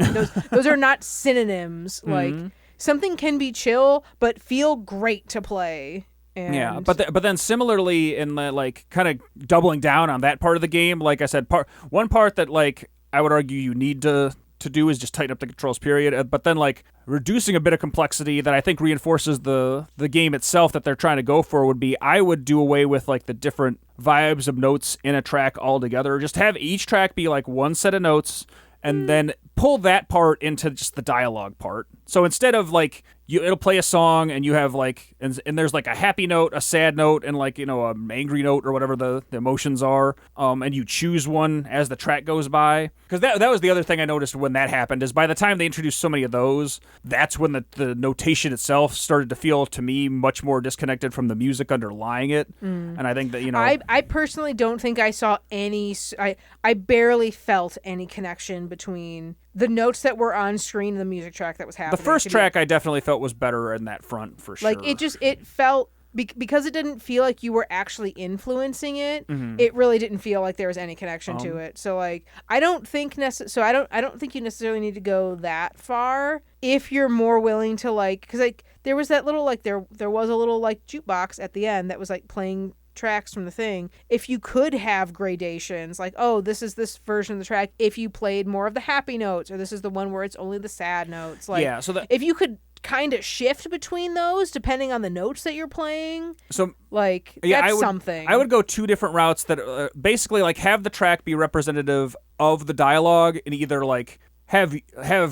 Those are not synonyms. Like, something can be chill but feel great to play. And... Yeah, but then similarly in the like kind of doubling down on that part of the game, like I said, one part that like I would argue you need to do is just tighten up the controls, period. But then like reducing a bit of complexity that I think reinforces the game itself that they're trying to go for would be I would do away with like the different vibes of notes in a track altogether. Just have each track be like one set of notes and then pull that part into just the dialogue part. So instead of like it'll play a song and you have like and there's like a happy note, a sad note, and like an angry note or whatever the emotions are, and you choose one as the track goes by. Because that was the other thing I noticed when that happened is by the time they introduced so many of those, that's when the notation itself started to feel to me much more disconnected from the music underlying it. And I think that I personally don't think I saw any. I barely felt any connection between the notes that were on screen and the music track that was happening. The first track I definitely felt was better in that front for sure. Like it felt because it didn't feel like you were actually influencing it. It really didn't feel like there was any connection to it. So like I don't think I don't think you necessarily need to go that far if you're more willing to like because like there was that little like there was a little like jukebox at the end that was like playing tracks from the thing. If you could have gradations like, oh, this is this version of the track if you played more of the happy notes, or this is the one where it's only the sad notes, like yeah, so that if you could kind of shift between those depending on the notes that you're playing, so like that's something. I would go two different routes that basically like have the track be representative of the dialogue and either like have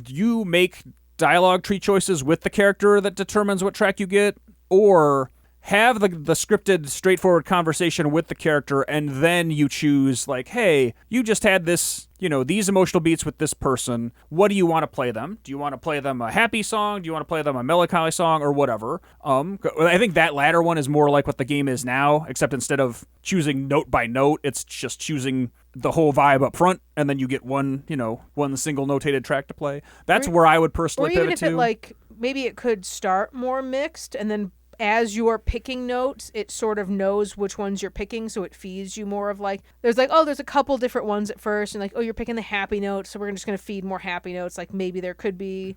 you make dialogue tree choices with the character that determines what track you get, or have the scripted, straightforward conversation with the character, and then you choose, like, hey, you just had this, these emotional beats with this person. What do you want to play them? Do you want to play them a happy song? Do you want to play them a melancholy song, or whatever? I think that latter one is more like what the game is now, except instead of choosing note by note, it's just choosing the whole vibe up front, and then you get one single notated track to play. That's where I would personally pivot to. Or even if it, maybe it could start more mixed, and then as you're picking notes, it sort of knows which ones you're picking, so it feeds you more of like, there's a couple different ones at first, and like, oh, you're picking the happy notes, so we're just going to feed more happy notes. Like maybe there could be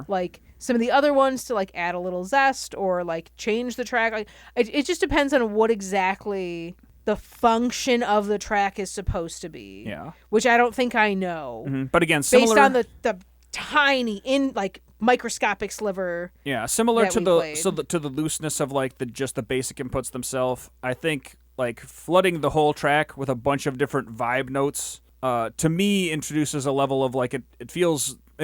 like some of the other ones to like add a little zest or like change the track. Like it just depends on what exactly the function of the track is supposed to be. Yeah. Which I don't think I know. Mm-hmm. But again, similar... based on the tiny microscopic sliver. Yeah, similar to the looseness of like the basic inputs themselves. I think like flooding the whole track with a bunch of different vibe notes to me introduces a level of like it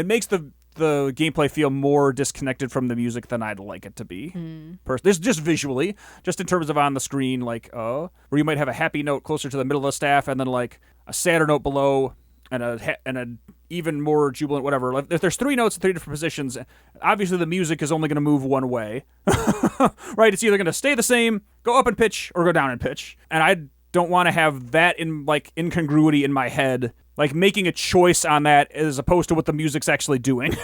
makes the gameplay feel more disconnected from the music than I'd like it to be. This just visually, just in terms of on the screen, like where you might have a happy note closer to the middle of the staff and then like a sadder note below and a even more jubilant whatever. If there's three notes in three different positions, obviously the music is only going to move one way. Right? It's either going to stay the same, go up in pitch, or go down in pitch. And I don't want to have that in like incongruity in my head, like making a choice on that as opposed to what the music's actually doing.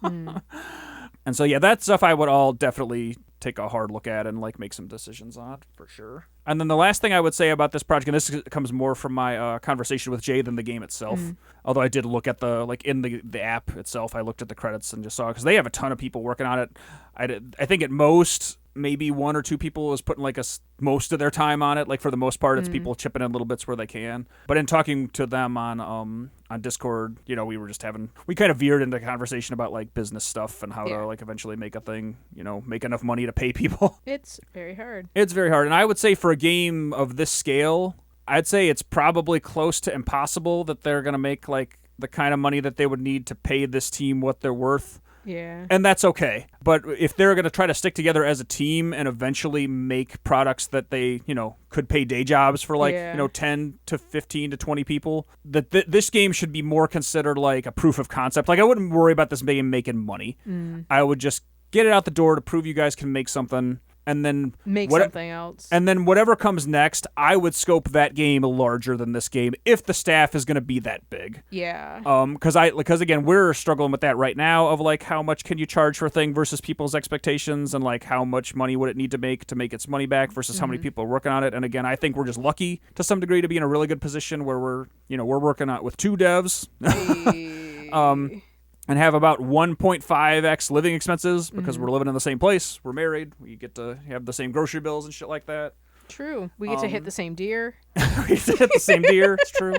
And so yeah, that stuff I would all definitely take a hard look at and like make some decisions on for sure. And then the last thing I would say about this project, and this comes more from my conversation with Jay than the game itself, although I did look at in the app itself, I looked at the credits and just saw, because they have a ton of people working on it. I think at most maybe one or two people is putting like most of their time on it. Like for the most part, it's people chipping in little bits where they can. But in talking to them on Discord, we were just we kind of veered into conversation about like business stuff and how to like eventually make a thing, make enough money to pay people. It's very hard. It's very hard. And I would say for a game of this scale, I'd say it's probably close to impossible that they're going to make like the kind of money that they would need to pay this team what they're worth. Yeah. And that's okay. But if they're going to try to stick together as a team and eventually make products that they, could pay day jobs for like, 10 to 15 to 20 people, this game should be more considered like a proof of concept. Like I wouldn't worry about this game making money. I would just get it out the door to prove you guys can make something. and then make something else. And then whatever comes next, I would scope that game larger than this game if the staff is going to be that big. Yeah. Because again, we're struggling with that right now of like how much can you charge for a thing versus people's expectations, and like how much money would it need to make its money back versus how many people are working on it. And again, I think we're just lucky to some degree to be in a really good position where we're working on with 2 devs. And have about 1.5x living expenses because we're living in the same place. We're married. We get to have the same grocery bills and shit like that. True. We get to hit the same deer. We get to hit the same deer. It's true.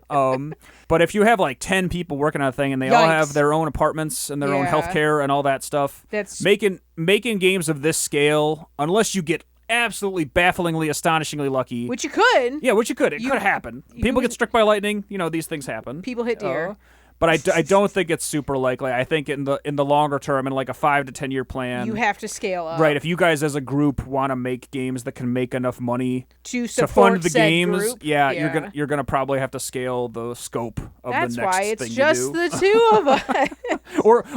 But if you have like 10 people working on a thing and they all have their own apartments and their own healthcare and all that stuff, that's making games of this scale, unless you get absolutely bafflingly, astonishingly lucky. Which you could. Yeah, which you could. It could happen. People get struck by lightning. These things happen. People hit deer. But I don't think it's super likely. I think in the longer term, in like a 5 to 10 year plan, you have to scale up. Right. If you guys as a group want to make games that can make enough money to fund the games, group, you're gonna probably have to scale the scope of the next thing you do. That's why it's just the 2 of us.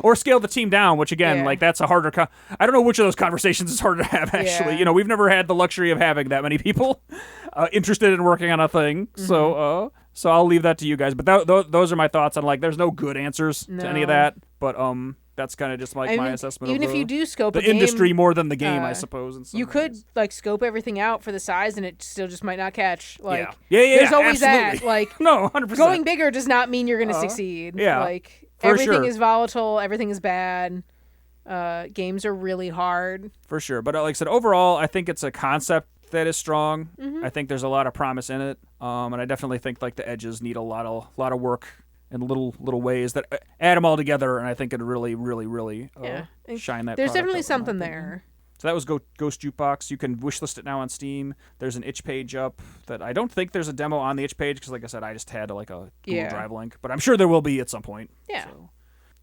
or scale the team down, which again, like that's a harder. I don't know which of those conversations is harder to have. Actually, we've never had the luxury of having that many people interested in working on a thing. So I'll leave that to you guys. But those are my thoughts on like there's no good answers to any of that. But that's kind of just like my assessment. Even of if you do scope the a game, industry more than the game, I suppose. In some you could like scope everything out for the size, and it still just might not catch. Like there's always absolutely. that. Like no, 100%. Going bigger does not mean you're going to succeed. Yeah, like for everything is volatile. Everything is bad. Games are really hard. For sure. But like I said, overall, I think it's a concept that is strong. I think there's a lot of promise in it, and I definitely think like the edges need a lot of work in little ways that add them all together, and I think it really shine that. There's product definitely up, something there. So that was Ghost Jukebox. You can wishlist it now on Steam. There's an itch page up that I don't think there's a demo on the itch page because, like I said, I just had like a Google Drive link, but I'm sure there will be at some point. Yeah. So.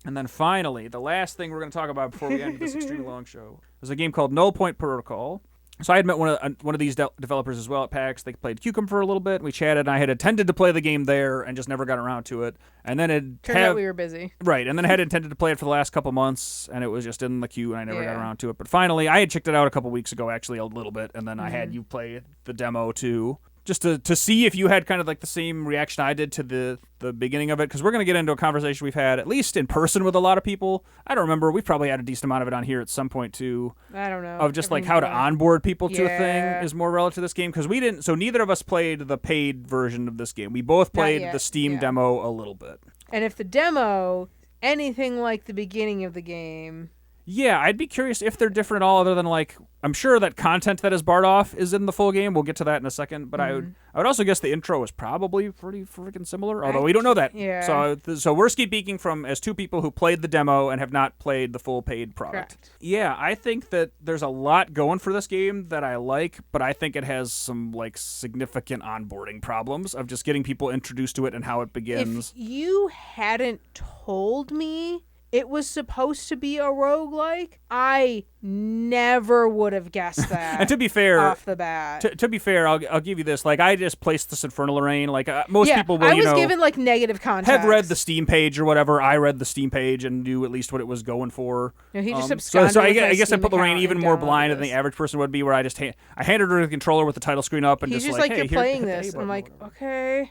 And then finally, the last thing we're going to talk about before we end this extremely long show is a game called Nullpoint Protocol. So I had met one of these developers as well at PAX. They played Cucumber for a little bit. We chatted, and I had intended to play the game there and just never got around to it. And then turned out we were busy. Right, and then I had intended to play it for the last couple months, and it was just in the queue, and I never got around to it. But finally, I had checked it out a couple weeks ago, actually, a little bit, and then I had you play the demo too. Just to see if you had kind of like the same reaction I did to the beginning of it, because we're going to get into a conversation we've had, at least in person, with a lot of people. I don't remember. We've probably had a decent amount of it on here at some point, too. I don't know. Of just like how to onboard people to a thing is more relative to this game, because we didn't. So neither of us played the paid version of this game. We both played the Steam demo a little bit. And if the demo, anything like the beginning of the game... Yeah, I'd be curious if they're different at all, other than like I'm sure that content that is barred off is in the full game. We'll get to that in a second, but I would also guess the intro is probably pretty freaking similar, although we don't know that. Yeah. So we're speaking from as 2 people who played the demo and have not played the full paid product. Correct. Yeah, I think that there's a lot going for this game that I like, but I think it has some like significant onboarding problems of just getting people introduced to it and how it begins. If you hadn't told me it was supposed to be a roguelike, I never would have guessed that. And to be fair, off the bat. To be fair, I'll give you this. Like, I just placed this Infernal Lorraine. Like, most people will, I was given, like, negative context. Have read the Steam page or whatever. I read the Steam page and knew at least what it was going for. No, he just absconded so I with guess I put Lorraine even more blind this. than the average person would be, where I just I handed her the controller with the title screen up and He's just like, hey, you're playing this. Hey, I'm like, okay.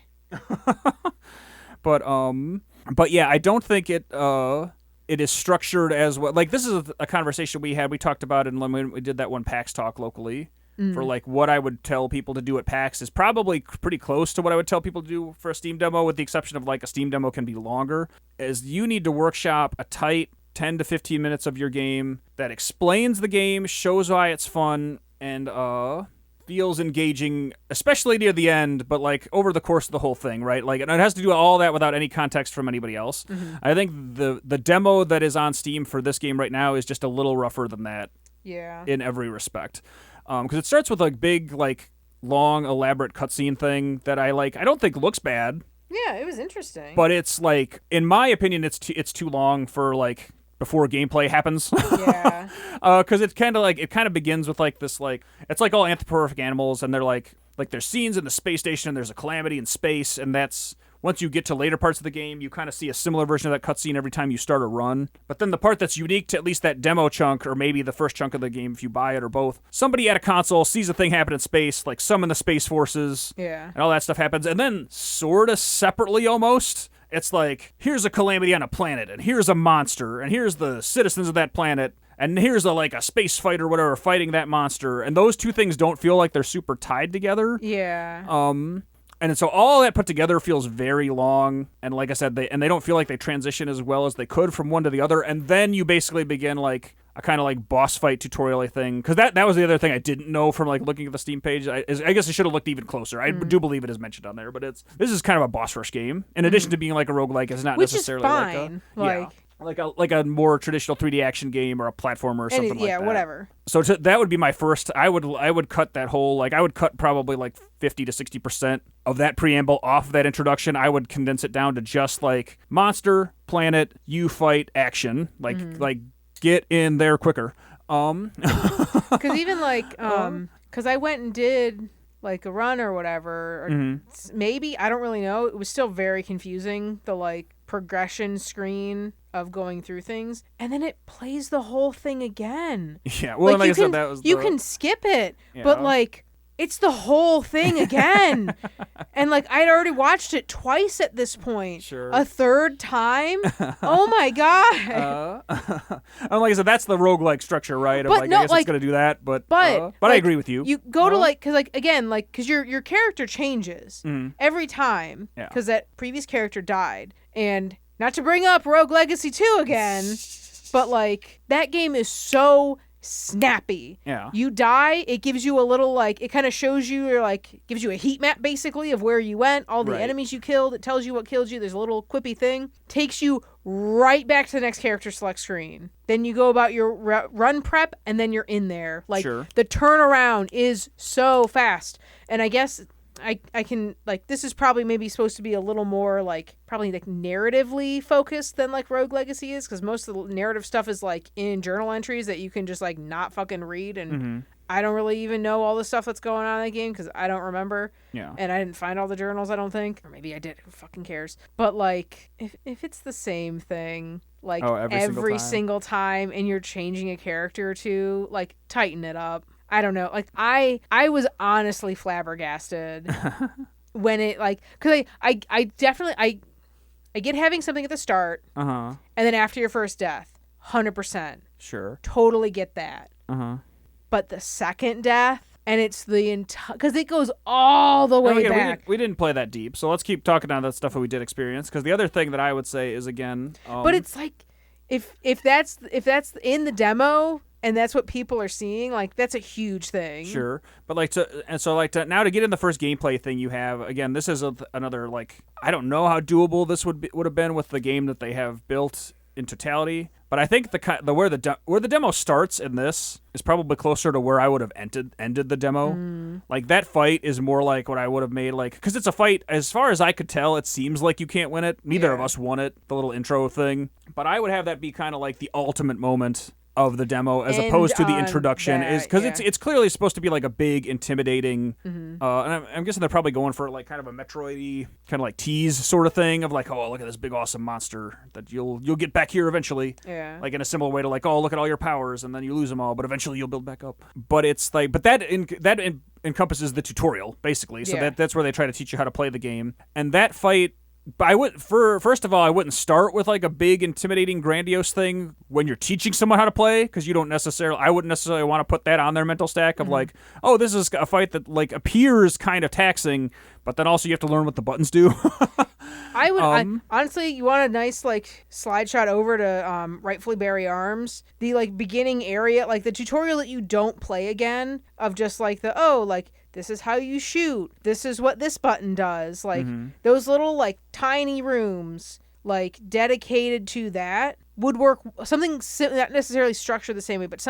But yeah, I don't think it is structured as well. Like, this is a conversation we had. We talked about it when we did that one PAX talk locally. For like what I would tell people to do at PAX is probably pretty close to what I would tell people to do for a Steam demo, with the exception of like a Steam demo can be longer. Is you need to workshop a tight 10 to 15 minutes of your game that explains the game, shows why it's fun, and feels engaging, especially near the end, but like over the course of the whole thing, right? Like, and it has to do all that without any context from anybody else. I think the demo that is on Steam for this game right now is just a little rougher than that. Yeah. In every respect. Because it starts with a big, like, long, elaborate cutscene thing that I don't think looks bad. Yeah, it was interesting. But it's like, in my opinion, it's too long for like before gameplay happens. Yeah. Because it kind of begins with like this, like, it's like all anthropomorphic animals, and they're like there's scenes in the space station, and there's a calamity in space, and that's once you get to later parts of the game, you kind of see a similar version of that cutscene every time you start a run. But then the part that's unique to at least that demo chunk, or maybe the first chunk of the game if you buy it or both, somebody at a console sees a thing happen in space, like summon the Space Forces, and all that stuff happens. And then sort of separately almost, it's like, here's a calamity on a planet, and here's a monster, and here's the citizens of that planet, and here's a space fighter or whatever fighting that monster. And those two things don't feel like they're super tied together. Yeah. And so all that put together feels very long, and like I said, they don't feel like they transition as well as they could from one to the other. And then you basically begin like a kind of like boss fight tutorial thing, because that was the other thing I didn't know from like looking at the Steam page. I guess I should have looked even closer. I do believe it is mentioned on there, but this is kind of a boss rush game. In addition to being like a roguelike, it's not necessarily like a more traditional 3D action game or a platformer or something like that. Yeah, whatever. So that would be my first. I would cut that whole, I would cut probably like 50 to 60% of that preamble off of that introduction. I would condense it down to just like monster, planet, you fight, action. Like get in there quicker. Because even because I went and did like a run or whatever, or maybe, I don't really know. It was still very confusing, the like progression screen of going through things, and then it plays the whole thing again. Yeah, well, like I said, that was you can skip it, but like it's the whole thing again. And like I'd already watched it twice at this point. Sure. A third time? Oh my god. And like I said, that's the roguelike structure, right? But I guess it's going to do that, but I agree with you. You go to because your character changes every time, because that previous character died. And not to bring up Rogue Legacy 2 again, but like that game is so snappy. Yeah. You die, it gives you a little it kind of shows you, or like gives you a heat map basically of where you went, all the enemies you killed. It tells you what killed you. There's a little quippy thing. Takes you right back to the next character select screen. Then you go about your run prep, and then you're in there. Like the turnaround is so fast. And I guess I can, like, this is probably maybe supposed to be a little more, like, probably, like, narratively focused than, like, Rogue Legacy is, because most of the narrative stuff is, like, in journal entries that you can just, like, not fucking read, and I don't really even know all the stuff that's going on in that game, because I don't remember, and I didn't find all the journals, I don't think, or maybe I did, who fucking cares, but, like, if it's the same thing, like, every single time, and you're changing a character or two, like, tighten it up. I don't know. Like, I was honestly flabbergasted when it, like, because I definitely, I get having something at the start, and then after your first death, 100%. Sure. Totally get that. But the second death, and it's the entire, because it goes all the way back. We didn't play that deep, so let's keep talking about that stuff that we did experience, because the other thing that I would say is, again... but it's like, if that's in the demo... And that's what people are seeing. Like, that's a huge thing. Sure, but now to get in the first gameplay thing you have, again, this is another, like, I don't know how doable this would have been with the game that they have built in totality. But I think where the demo starts in this is probably closer to where I would have ended the demo. Like, that fight is more like what I would have made, like, because it's a fight. As far as I could tell, it seems like you can't win it. Neither of us won it. The little intro thing, but I would have that be kind of like the ultimate moment of the demo, as opposed to the introduction, is because it's clearly supposed to be like a big, intimidating, and I'm guessing they're probably going for like kind of a Metroid-y kind of like tease sort of thing of like, oh, look at this big awesome monster that you'll get back here eventually, like in a similar way to like, oh, look at all your powers, and then you lose them all, but eventually you'll build back up. But it's like, that encompasses the tutorial basically, so that's where they try to teach you how to play the game, and that fight. But first of all, I wouldn't start with like a big, intimidating, grandiose thing when you're teaching someone how to play, because I wouldn't necessarily want to put that on their mental stack of like, oh, this is a fight that like appears kind of taxing, but then also you have to learn what the buttons do. I would honestly, you want a nice like slide shot over to Rightfully Barry Arms, the like beginning area, like the tutorial that you don't play again, of just like this is how you shoot. This is what this button does. Like, those little, like, tiny rooms, like, dedicated to that would work. Something not necessarily structured the same way, but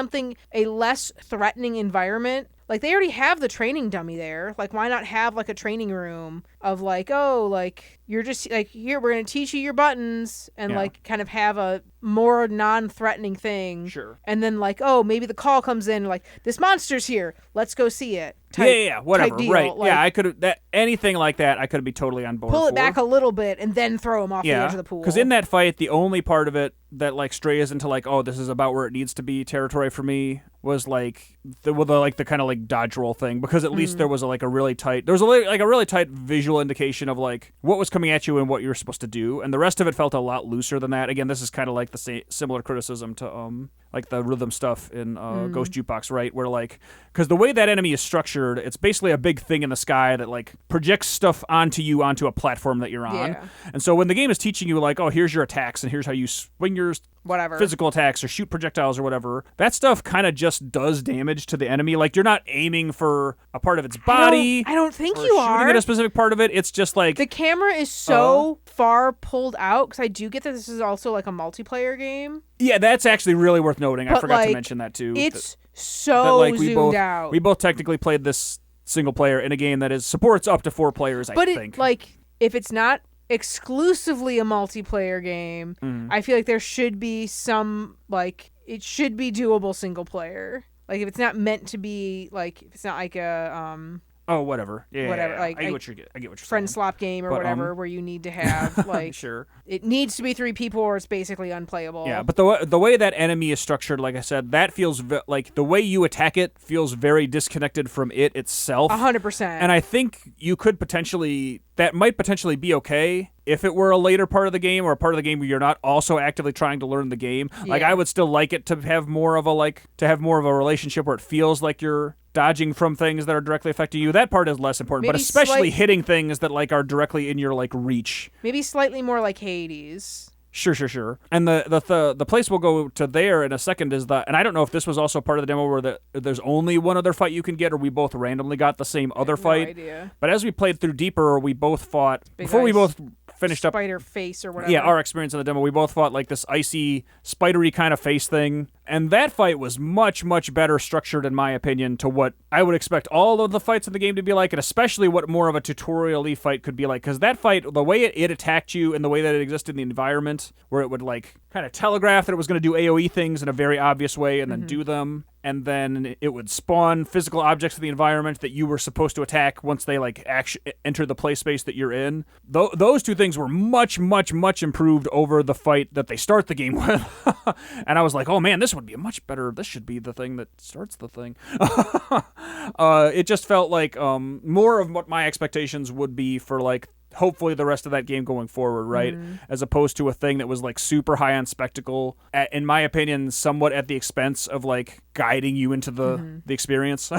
a less threatening environment. Like, they already have the training dummy there. Like, why not have, like, a training room of like, oh, like you're just like, here, we're going to teach you your buttons and like kind of have a more non-threatening thing. Sure. And then like, oh, maybe the call comes in like, this monster's here, let's go see it. Whatever. Right. Like, yeah, I could have anything like that. I could be totally on board. Pull it back a little bit and then throw him off the edge of the pool. Because in that fight, the only part of it that like strays into like, oh, this is about where it needs to be territory for me was like the kind of like dodge roll thing, because at least there was a really tight visual indication of like what was coming at you and what you were supposed to do, and the rest of it felt a lot looser than that. Again, this is kind of like the similar criticism to like the rhythm stuff in Ghost Jukebox, right? Where like, because the way that enemy is structured, it's basically a big thing in the sky that like projects stuff onto a platform that you're on. Yeah. And so when the game is teaching you like, oh, here's your attacks and here's how you swing your physical attacks or shoot projectiles or whatever, that stuff kind of just does damage to the enemy. Like, you're not aiming for a part of its body. I don't think you are shooting at a specific part of it. It's just like the camera is so far pulled out, because I do get that this is also like a multiplayer game. Yeah, that's actually really worth noting. But I forgot like, to mention that too. It's so zoomed out. We both technically played this single player in a game that supports up to 4 players, I think. Like, if it's not exclusively a multiplayer game, I feel like there should be some, like, it should be doable single player. Like, if it's not meant to be, like, if it's not like a whatever. Yeah, whatever. Yeah. Like, I get what you're friend saying. slop game or whatever, where you need to have like sure. It needs to be 3 people or it's basically unplayable. Yeah, but the way that enemy is structured, like I said, that feels like the way you attack it feels very disconnected from it itself. 100%. And I think that might potentially be okay if it were a later part of the game, or a part of the game where you're not also actively trying to learn the game. Yeah. Like, I would still like it to have more of a relationship where it feels like you're dodging from things that are directly affecting you. That part is less important, but especially hitting things that like are directly in your like reach. Maybe slightly more like Hades. Sure. And the place we'll go to there in a second is and I don't know if this was also part of the demo where there's only one other fight you can get, or we both randomly got the same other fight. No idea. But as we played through deeper, we both fought we both finished up spider face or whatever. Yeah, our experience in the demo, we both fought like this icy, spidery kind of face thing, and that fight was much, much better structured, in my opinion, to what I would expect all of the fights in the game to be like, and especially what more of a tutorial-y fight could be like. Because that fight, the way it attacked you and the way that it existed in the environment, where it would like kind of telegraph that it was going to do AoE things in a very obvious way and then do them, and then it would spawn physical objects in the environment that you were supposed to attack once they like enter the play space that you're in. Those two things were much, much, much improved over the fight that they start the game with. And I was like, oh man, this would be this should be the thing that starts the thing. It just felt like more of what my expectations would be for like hopefully the rest of that game going forward, right? As opposed to a thing that was like super high on spectacle, in my opinion, somewhat at the expense of like guiding you into the experience.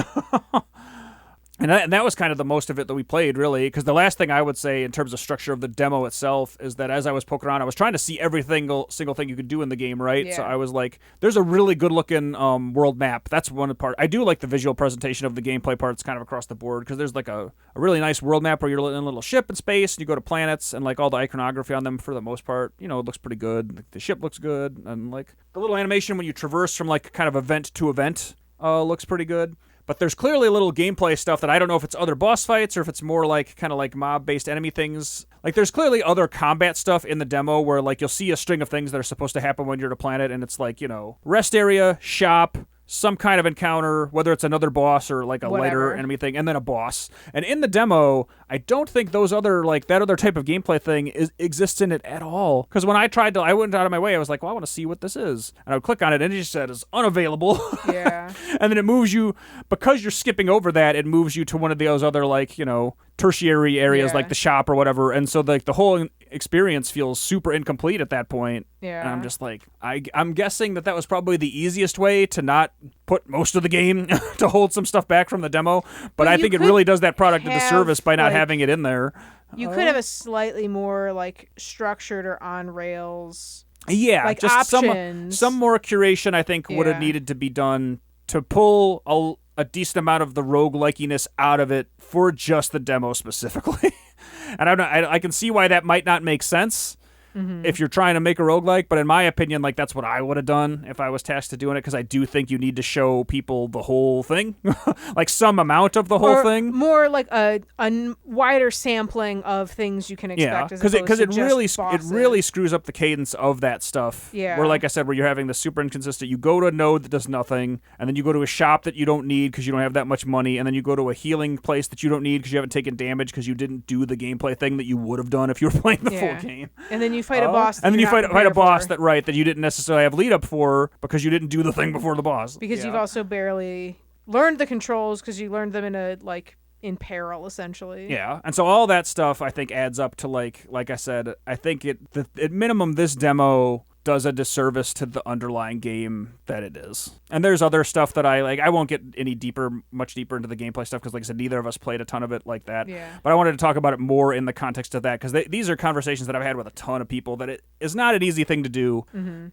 And that was kind of the most of it that we played, really, because the last thing I would say in terms of structure of the demo itself is that as I was poking around, I was trying to see every single thing you could do in the game, right? Yeah. So I was like, there's a really good-looking world map. That's one part. I do like the visual presentation of the gameplay parts kind of across the board, because there's like a really nice world map where you're in a little ship in space, and you go to planets, and like all the iconography on them, for the most part, it looks pretty good. Like, the ship looks good, and like the little animation when you traverse from like kind of event to event looks pretty good. But there's clearly a little gameplay stuff that I don't know if it's other boss fights or if it's more like kind of like mob-based enemy things. Like, there's clearly other combat stuff in the demo where like you'll see a string of things that are supposed to happen when you're at a planet, and it's like, rest area, shop, some kind of encounter, whether it's another boss or like a lighter enemy thing, and then a boss. And in the demo, I don't think those other like that other type of gameplay thing exists in it at all. Because when I went out of my way, I was like, well, I want to see what this is, and I would click on it, and it just said it's unavailable. Yeah. And then it moves you, because you're skipping over that, it moves you to one of those other like tertiary areas, like the shop or whatever, and so like the whole experience feels super incomplete at that point. Yeah. And I'm just like, I'm guessing that was probably the easiest way to not put most of the game to hold some stuff back from the demo, but I think it really does that product a disservice by not having it in there. You could have a slightly more like structured or on rails. Yeah, like just options. some more curation I think would have needed to be done to pull a decent amount of the roguelikiness out of it for just the demo specifically. And I can see why that might not make sense, if you're trying to make a roguelike, but in my opinion, like that's what I would have done if I was tasked to doing it, because I do think you need to show people the whole thing, like some amount of the whole thing. More like a wider sampling of things you can expect. Yeah, because it really screws up the cadence of that stuff. Yeah. Where, like I said, where you're having the super inconsistent, you go to a node that does nothing, and then you go to a shop that you don't need because you don't have that much money, and then you go to a healing place that you don't need because you haven't taken damage because you didn't do the gameplay thing that you would have done if you were playing the full game. And then you fight a boss. And then you fight a boss that you didn't necessarily have lead up for because you didn't do the thing before the boss. Because you've also barely learned the controls because you learned them in peril, essentially. Yeah, and so all that stuff I think adds up to like I said, I think at minimum this demo does a disservice to the underlying game that it is. And there's other stuff that I won't get much deeper into the gameplay stuff because, like I said, neither of us played a ton of it like that. Yeah. But I wanted to talk about it more in the context of that because these are conversations that I've had with a ton of people that it is not an easy thing to do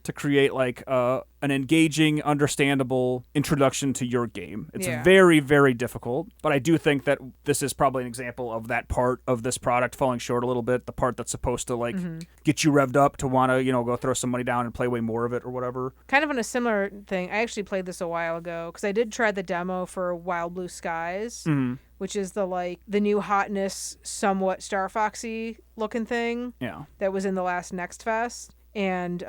to create like an engaging, understandable introduction to your game. It's very, very difficult. But I do think that this is probably an example of that part of this product falling short a little bit. The part that's supposed to like get you revved up to want to go throw some money down and play way more of it or whatever. Kind of on a similar thing, I actually played this a while ago because I did try the demo for Wild Blue Skies, which is the new hotness, somewhat Star Foxy looking thing. Yeah. That was in the last Next Fest, and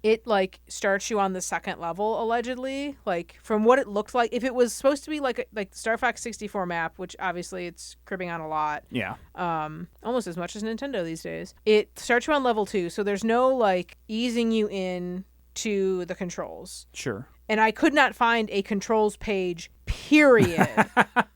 it like starts you on the second level allegedly, like from what it looked like. If it was supposed to be like the Star Fox 64 map, which obviously it's cribbing on a lot. Yeah. Almost as much as Nintendo these days. It starts you on level 2, so there's no like easing you in to the controls. Sure. And I could not find a controls page, period.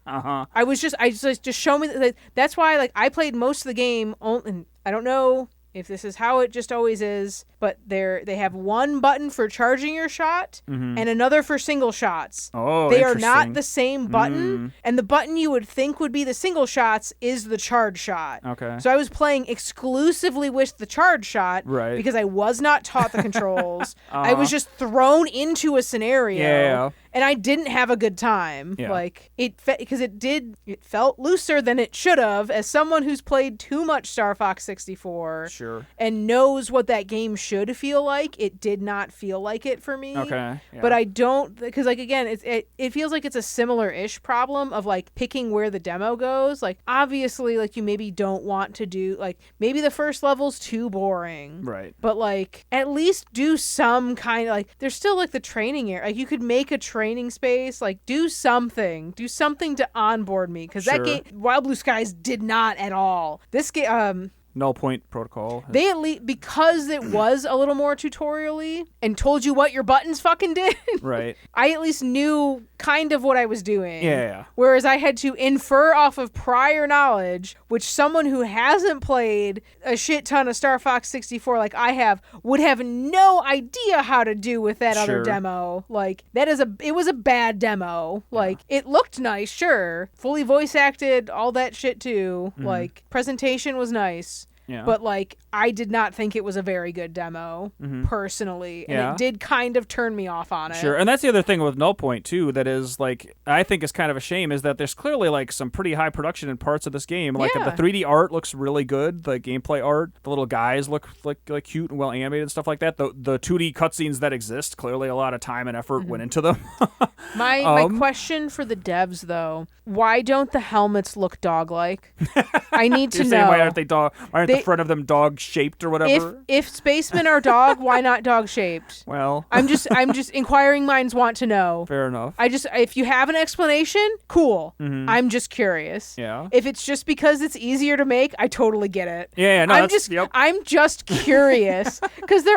I just show me that's why I played most of the game and I don't know if this is how it just always is, but they have one button for charging your shot and another for single shots. Oh, they are not the same button, and the button you would think would be the single shots is the charge shot. Okay. So I was playing exclusively with the charge shot because I was not taught the controls. I was just thrown into a scenario. And I didn't have a good time. Yeah. Because it felt looser than it should have. As someone who's played too much Star Fox 64 and knows what that game should feel like, it did not feel like it for me. Okay. Yeah. But I don't, because again, it feels like it's a similar-ish problem of picking where the demo goes. Obviously, you maybe don't want to do, maybe the first level's too boring. Right. But at least do some kind of, there's still the training area. You could make a training space, do something to onboard me, because that game Wild Blue Skies did not at all. This game Nullpoint Protocol. They at least, because it was a little more tutorial-y and told you what your buttons fucking did. Right. I at least knew kind of what I was doing. Yeah. Whereas I had to infer off of prior knowledge, which someone who hasn't played a shit ton of Star Fox 64 like I have would have no idea how to do with that other demo. It was a bad demo. It looked nice, sure. Fully voice acted, all that shit too. Presentation was nice. Yeah. But I did not think it was a very good demo personally, and it did kind of turn me off on it. Sure, and that's the other thing with Nullpoint too that is I think is kind of a shame is that there's clearly some pretty high production in parts of this game. The 3D art looks really good, the gameplay art, the little guys look like cute and well animated and stuff like that. The 2D cutscenes that exist, clearly a lot of time and effort went into them. My question for the devs though, why don't the helmets look dog-like? I need to know. Why aren't they dog? Why aren't the front of them dog shaped or whatever? If spacemen are dog, why not dog shaped? Well, I'm just inquiring minds want to know. Fair enough. If you have an explanation, cool. I'm just curious. Yeah. If it's just because it's easier to make, I totally get it. Yeah. No, I'm just curious because they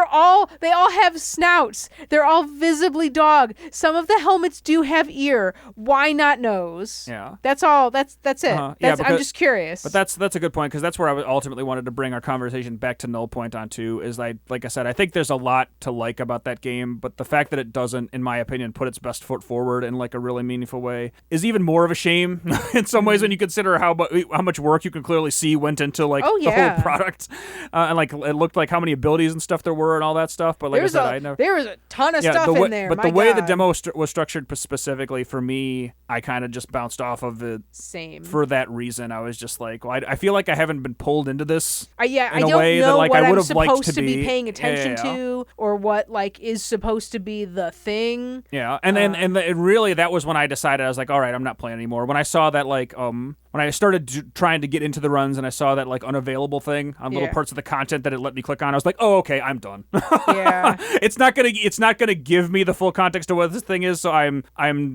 all have snouts. They're all visibly dog. Some of the helmets do have ear. Why not nose? Yeah. That's all. That's it. I'm just curious. But that's a good point because that's where I ultimately wanted to bring our conversation back to Nullpoint onto is like I said, I think there's a lot to like about that game, but the fact that it doesn't, in my opinion, put its best foot forward in a really meaningful way is even more of a shame in some ways when you consider how much work you can clearly see went into the whole product, and it looked like how many abilities and stuff there were and all that stuff. But there was a ton of stuff in there. But the way the demo was structured specifically for me, I kind of just bounced off of it. Same. For that reason, I was just I feel like I haven't been pulled into this seamless. I in don't a way know that, like, what I would I'm have liked supposed to be paying attention Yeah. to, or what like is supposed to be the thing. Yeah, and then really that was when I decided I was like, all right, I'm not playing anymore. When I saw that like when I started trying to get into the runs and I saw that like unavailable thing on little parts of the content that it let me click on, I was like, oh, okay, I'm done. Yeah, it's not gonna give me the full context of what this thing is, so I'm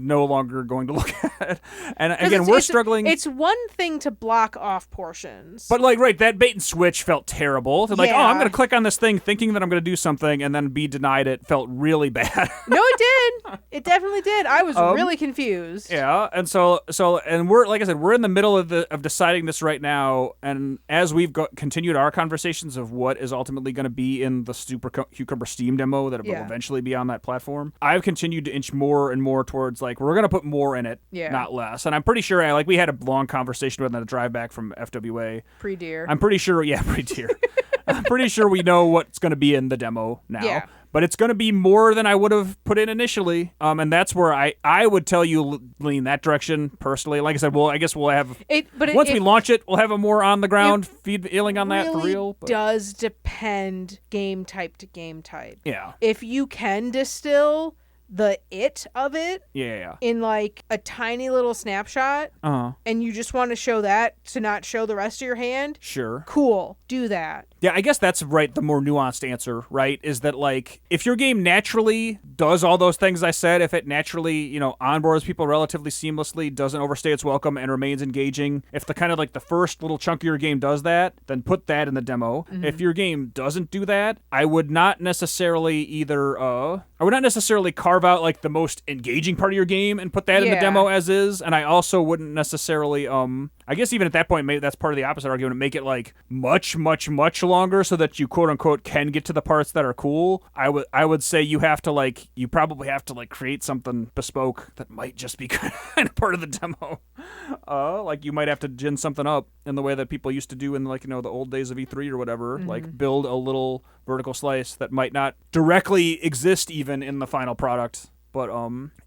no longer going to look at it. And again, we're struggling. It's one thing to block off portions, but like, right, that bait and switch felt terrible. Like, oh, I'm gonna click on this thing thinking that I'm gonna do something and then be denied it felt really bad. No, it did. It definitely did. I was really confused. Yeah, and so we're, like I said, we're in the middle of deciding this right now, and as we've continued our conversations of what is ultimately going to be in the Super Cucumber Steam demo that will eventually be on that platform, I've continued to inch more and more towards like we're going to put more in it, not less. And I'm pretty sure we had a long conversation with on the drive back from FWA. Pre-deer. I'm pretty sure, pre-deer. I'm pretty sure we know what's going to be in the demo now. Yeah. But it's going to be more than I would have put in initially. And that's where I would tell you lean that direction personally. Like I said, I guess we'll have once we launch it, we'll have a more on the ground feeling on that for real. It does depend game type to game type. Yeah. If you can distill the it of it in like a tiny little snapshot and you just want to show that to not show the rest of your hand, sure, cool, do that. Yeah, I guess that's right. The more nuanced answer, right, is that like if your game naturally does all those things I said, if it naturally, onboards people relatively seamlessly, doesn't overstay its welcome, and remains engaging, if the kind of like the first little chunk of your game does that, then put that in the demo. Mm-hmm. If your game doesn't do that, I would not necessarily carve out like the most engaging part of your game and put that in the demo as is, and I also wouldn't necessarily I guess even at that point, maybe that's part of the opposite argument, make it like much, much, much longer so that you quote unquote can get to the parts that are cool. I would say you probably have to like create something bespoke that might just be kind of part of the demo. Like you might have to gin something up in the way that people used to do in like, the old days of E3 or whatever, like build a little vertical slice that might not directly exist even in the final product, but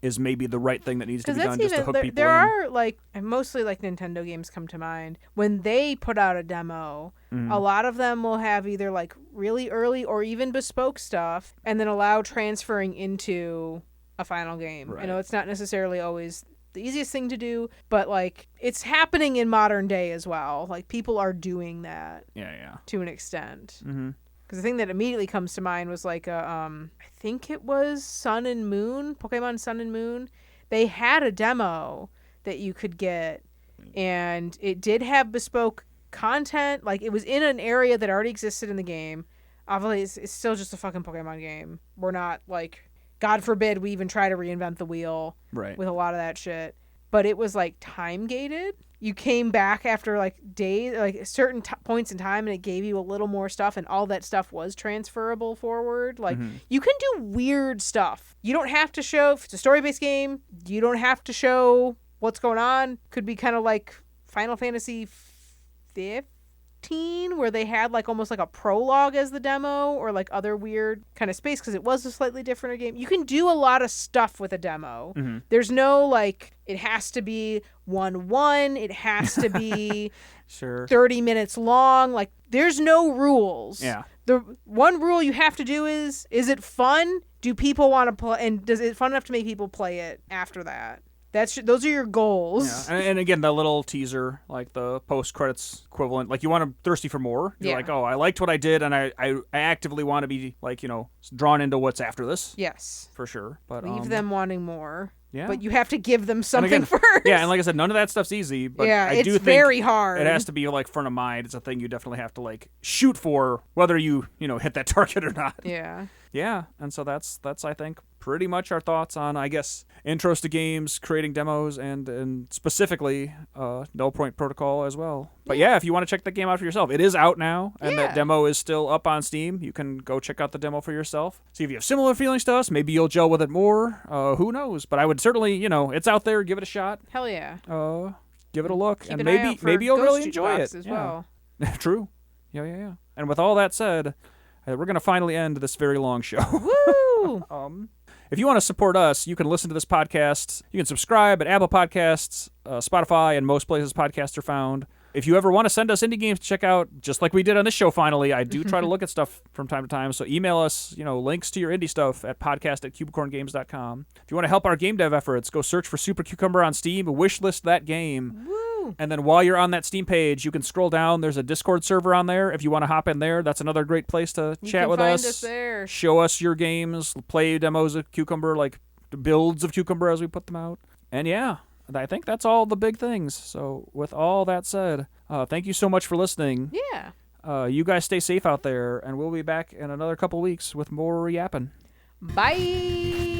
is maybe the right thing that needs to be done just to hook people there in. Are like mostly like Nintendo games come to mind. When they put out a demo, a lot of them will have either like really early or even bespoke stuff and then allow transferring into a final game. Right. It's not necessarily always the easiest thing to do, but like it's happening in modern day as well. Like people are doing that to an extent. Mm-hmm. Because the thing that immediately comes to mind was like I think it was Pokemon Sun and Moon. They had a demo that you could get, and it did have bespoke content. Like it was in an area that already existed in the game. Obviously, it's still just a fucking Pokemon game. We're not like, God forbid, we even try to reinvent the wheel with a lot of that shit. But it was like time gated. You came back after like days, like certain points in time, and it gave you a little more stuff, and all that stuff was transferable forward. Like you can do weird stuff. You don't have to show, if it's a story-based game, you don't have to show what's going on. Could be kind of like Final Fantasy 15, where they had like almost like a prologue as the demo, or like other weird kind of space because it was a slightly different game. You can do a lot of stuff with a demo. Mm-hmm. There's no like, it has to be 1-1. It has to be 30 minutes long. Like there's no rules. Yeah. The one rule you have to do is it fun? Do people want to play? And is it fun enough to make people play it after that? Those are your goals. Yeah. And again, the little teaser, like the post-credits equivalent, like you want to thirsty for more. You're like, oh, I liked what I did, and I actively want to be like, drawn into what's after this. Yes. For sure. But leave them wanting more. Yeah. But you have to give them something first. Yeah, and like I said, none of that stuff's easy. But I do think very hard. It has to be like front of mind. It's a thing you definitely have to like shoot for, whether you hit that target or not. Yeah. Yeah, and so that's I think pretty much our thoughts on, I guess, intros to games, creating demos, and specifically Nullpoint Protocol as well. But yeah, if you want to check the game out for yourself, it is out now, and that demo is still up on Steam. You can go check out the demo for yourself. See if you have similar feelings to us. Maybe you'll gel with it more. Who knows? But I would certainly, it's out there. Give it a shot. Hell yeah. Give it a look, Keep and an eye out for maybe you'll really Jukebox enjoy it as well. True. Yeah. And with all that said, we're going to finally end this very long show. Woo! If you want to support us, you can listen to this podcast. You can subscribe at Apple Podcasts, Spotify, and most places podcasts are found. If you ever want to send us indie games to check out, just like we did on this show finally, I do try to look at stuff from time to time. So email us, links to your indie stuff at podcast@cubicorngames.com. If you want to help our game dev efforts, go search for Super Cucumber on Steam, wishlist that game. Woo! And then while you're on that Steam page, you can scroll down. There's a Discord server on there. If you want to hop in there, that's another great place to chat with us. Us there. Show us your games, play demos of Cucumber, like builds of Cucumber as we put them out. And yeah, I think that's all the big things. So with all that said, thank you so much for listening. Yeah. You guys stay safe out there, and we'll be back in another couple weeks with more yapping. Bye.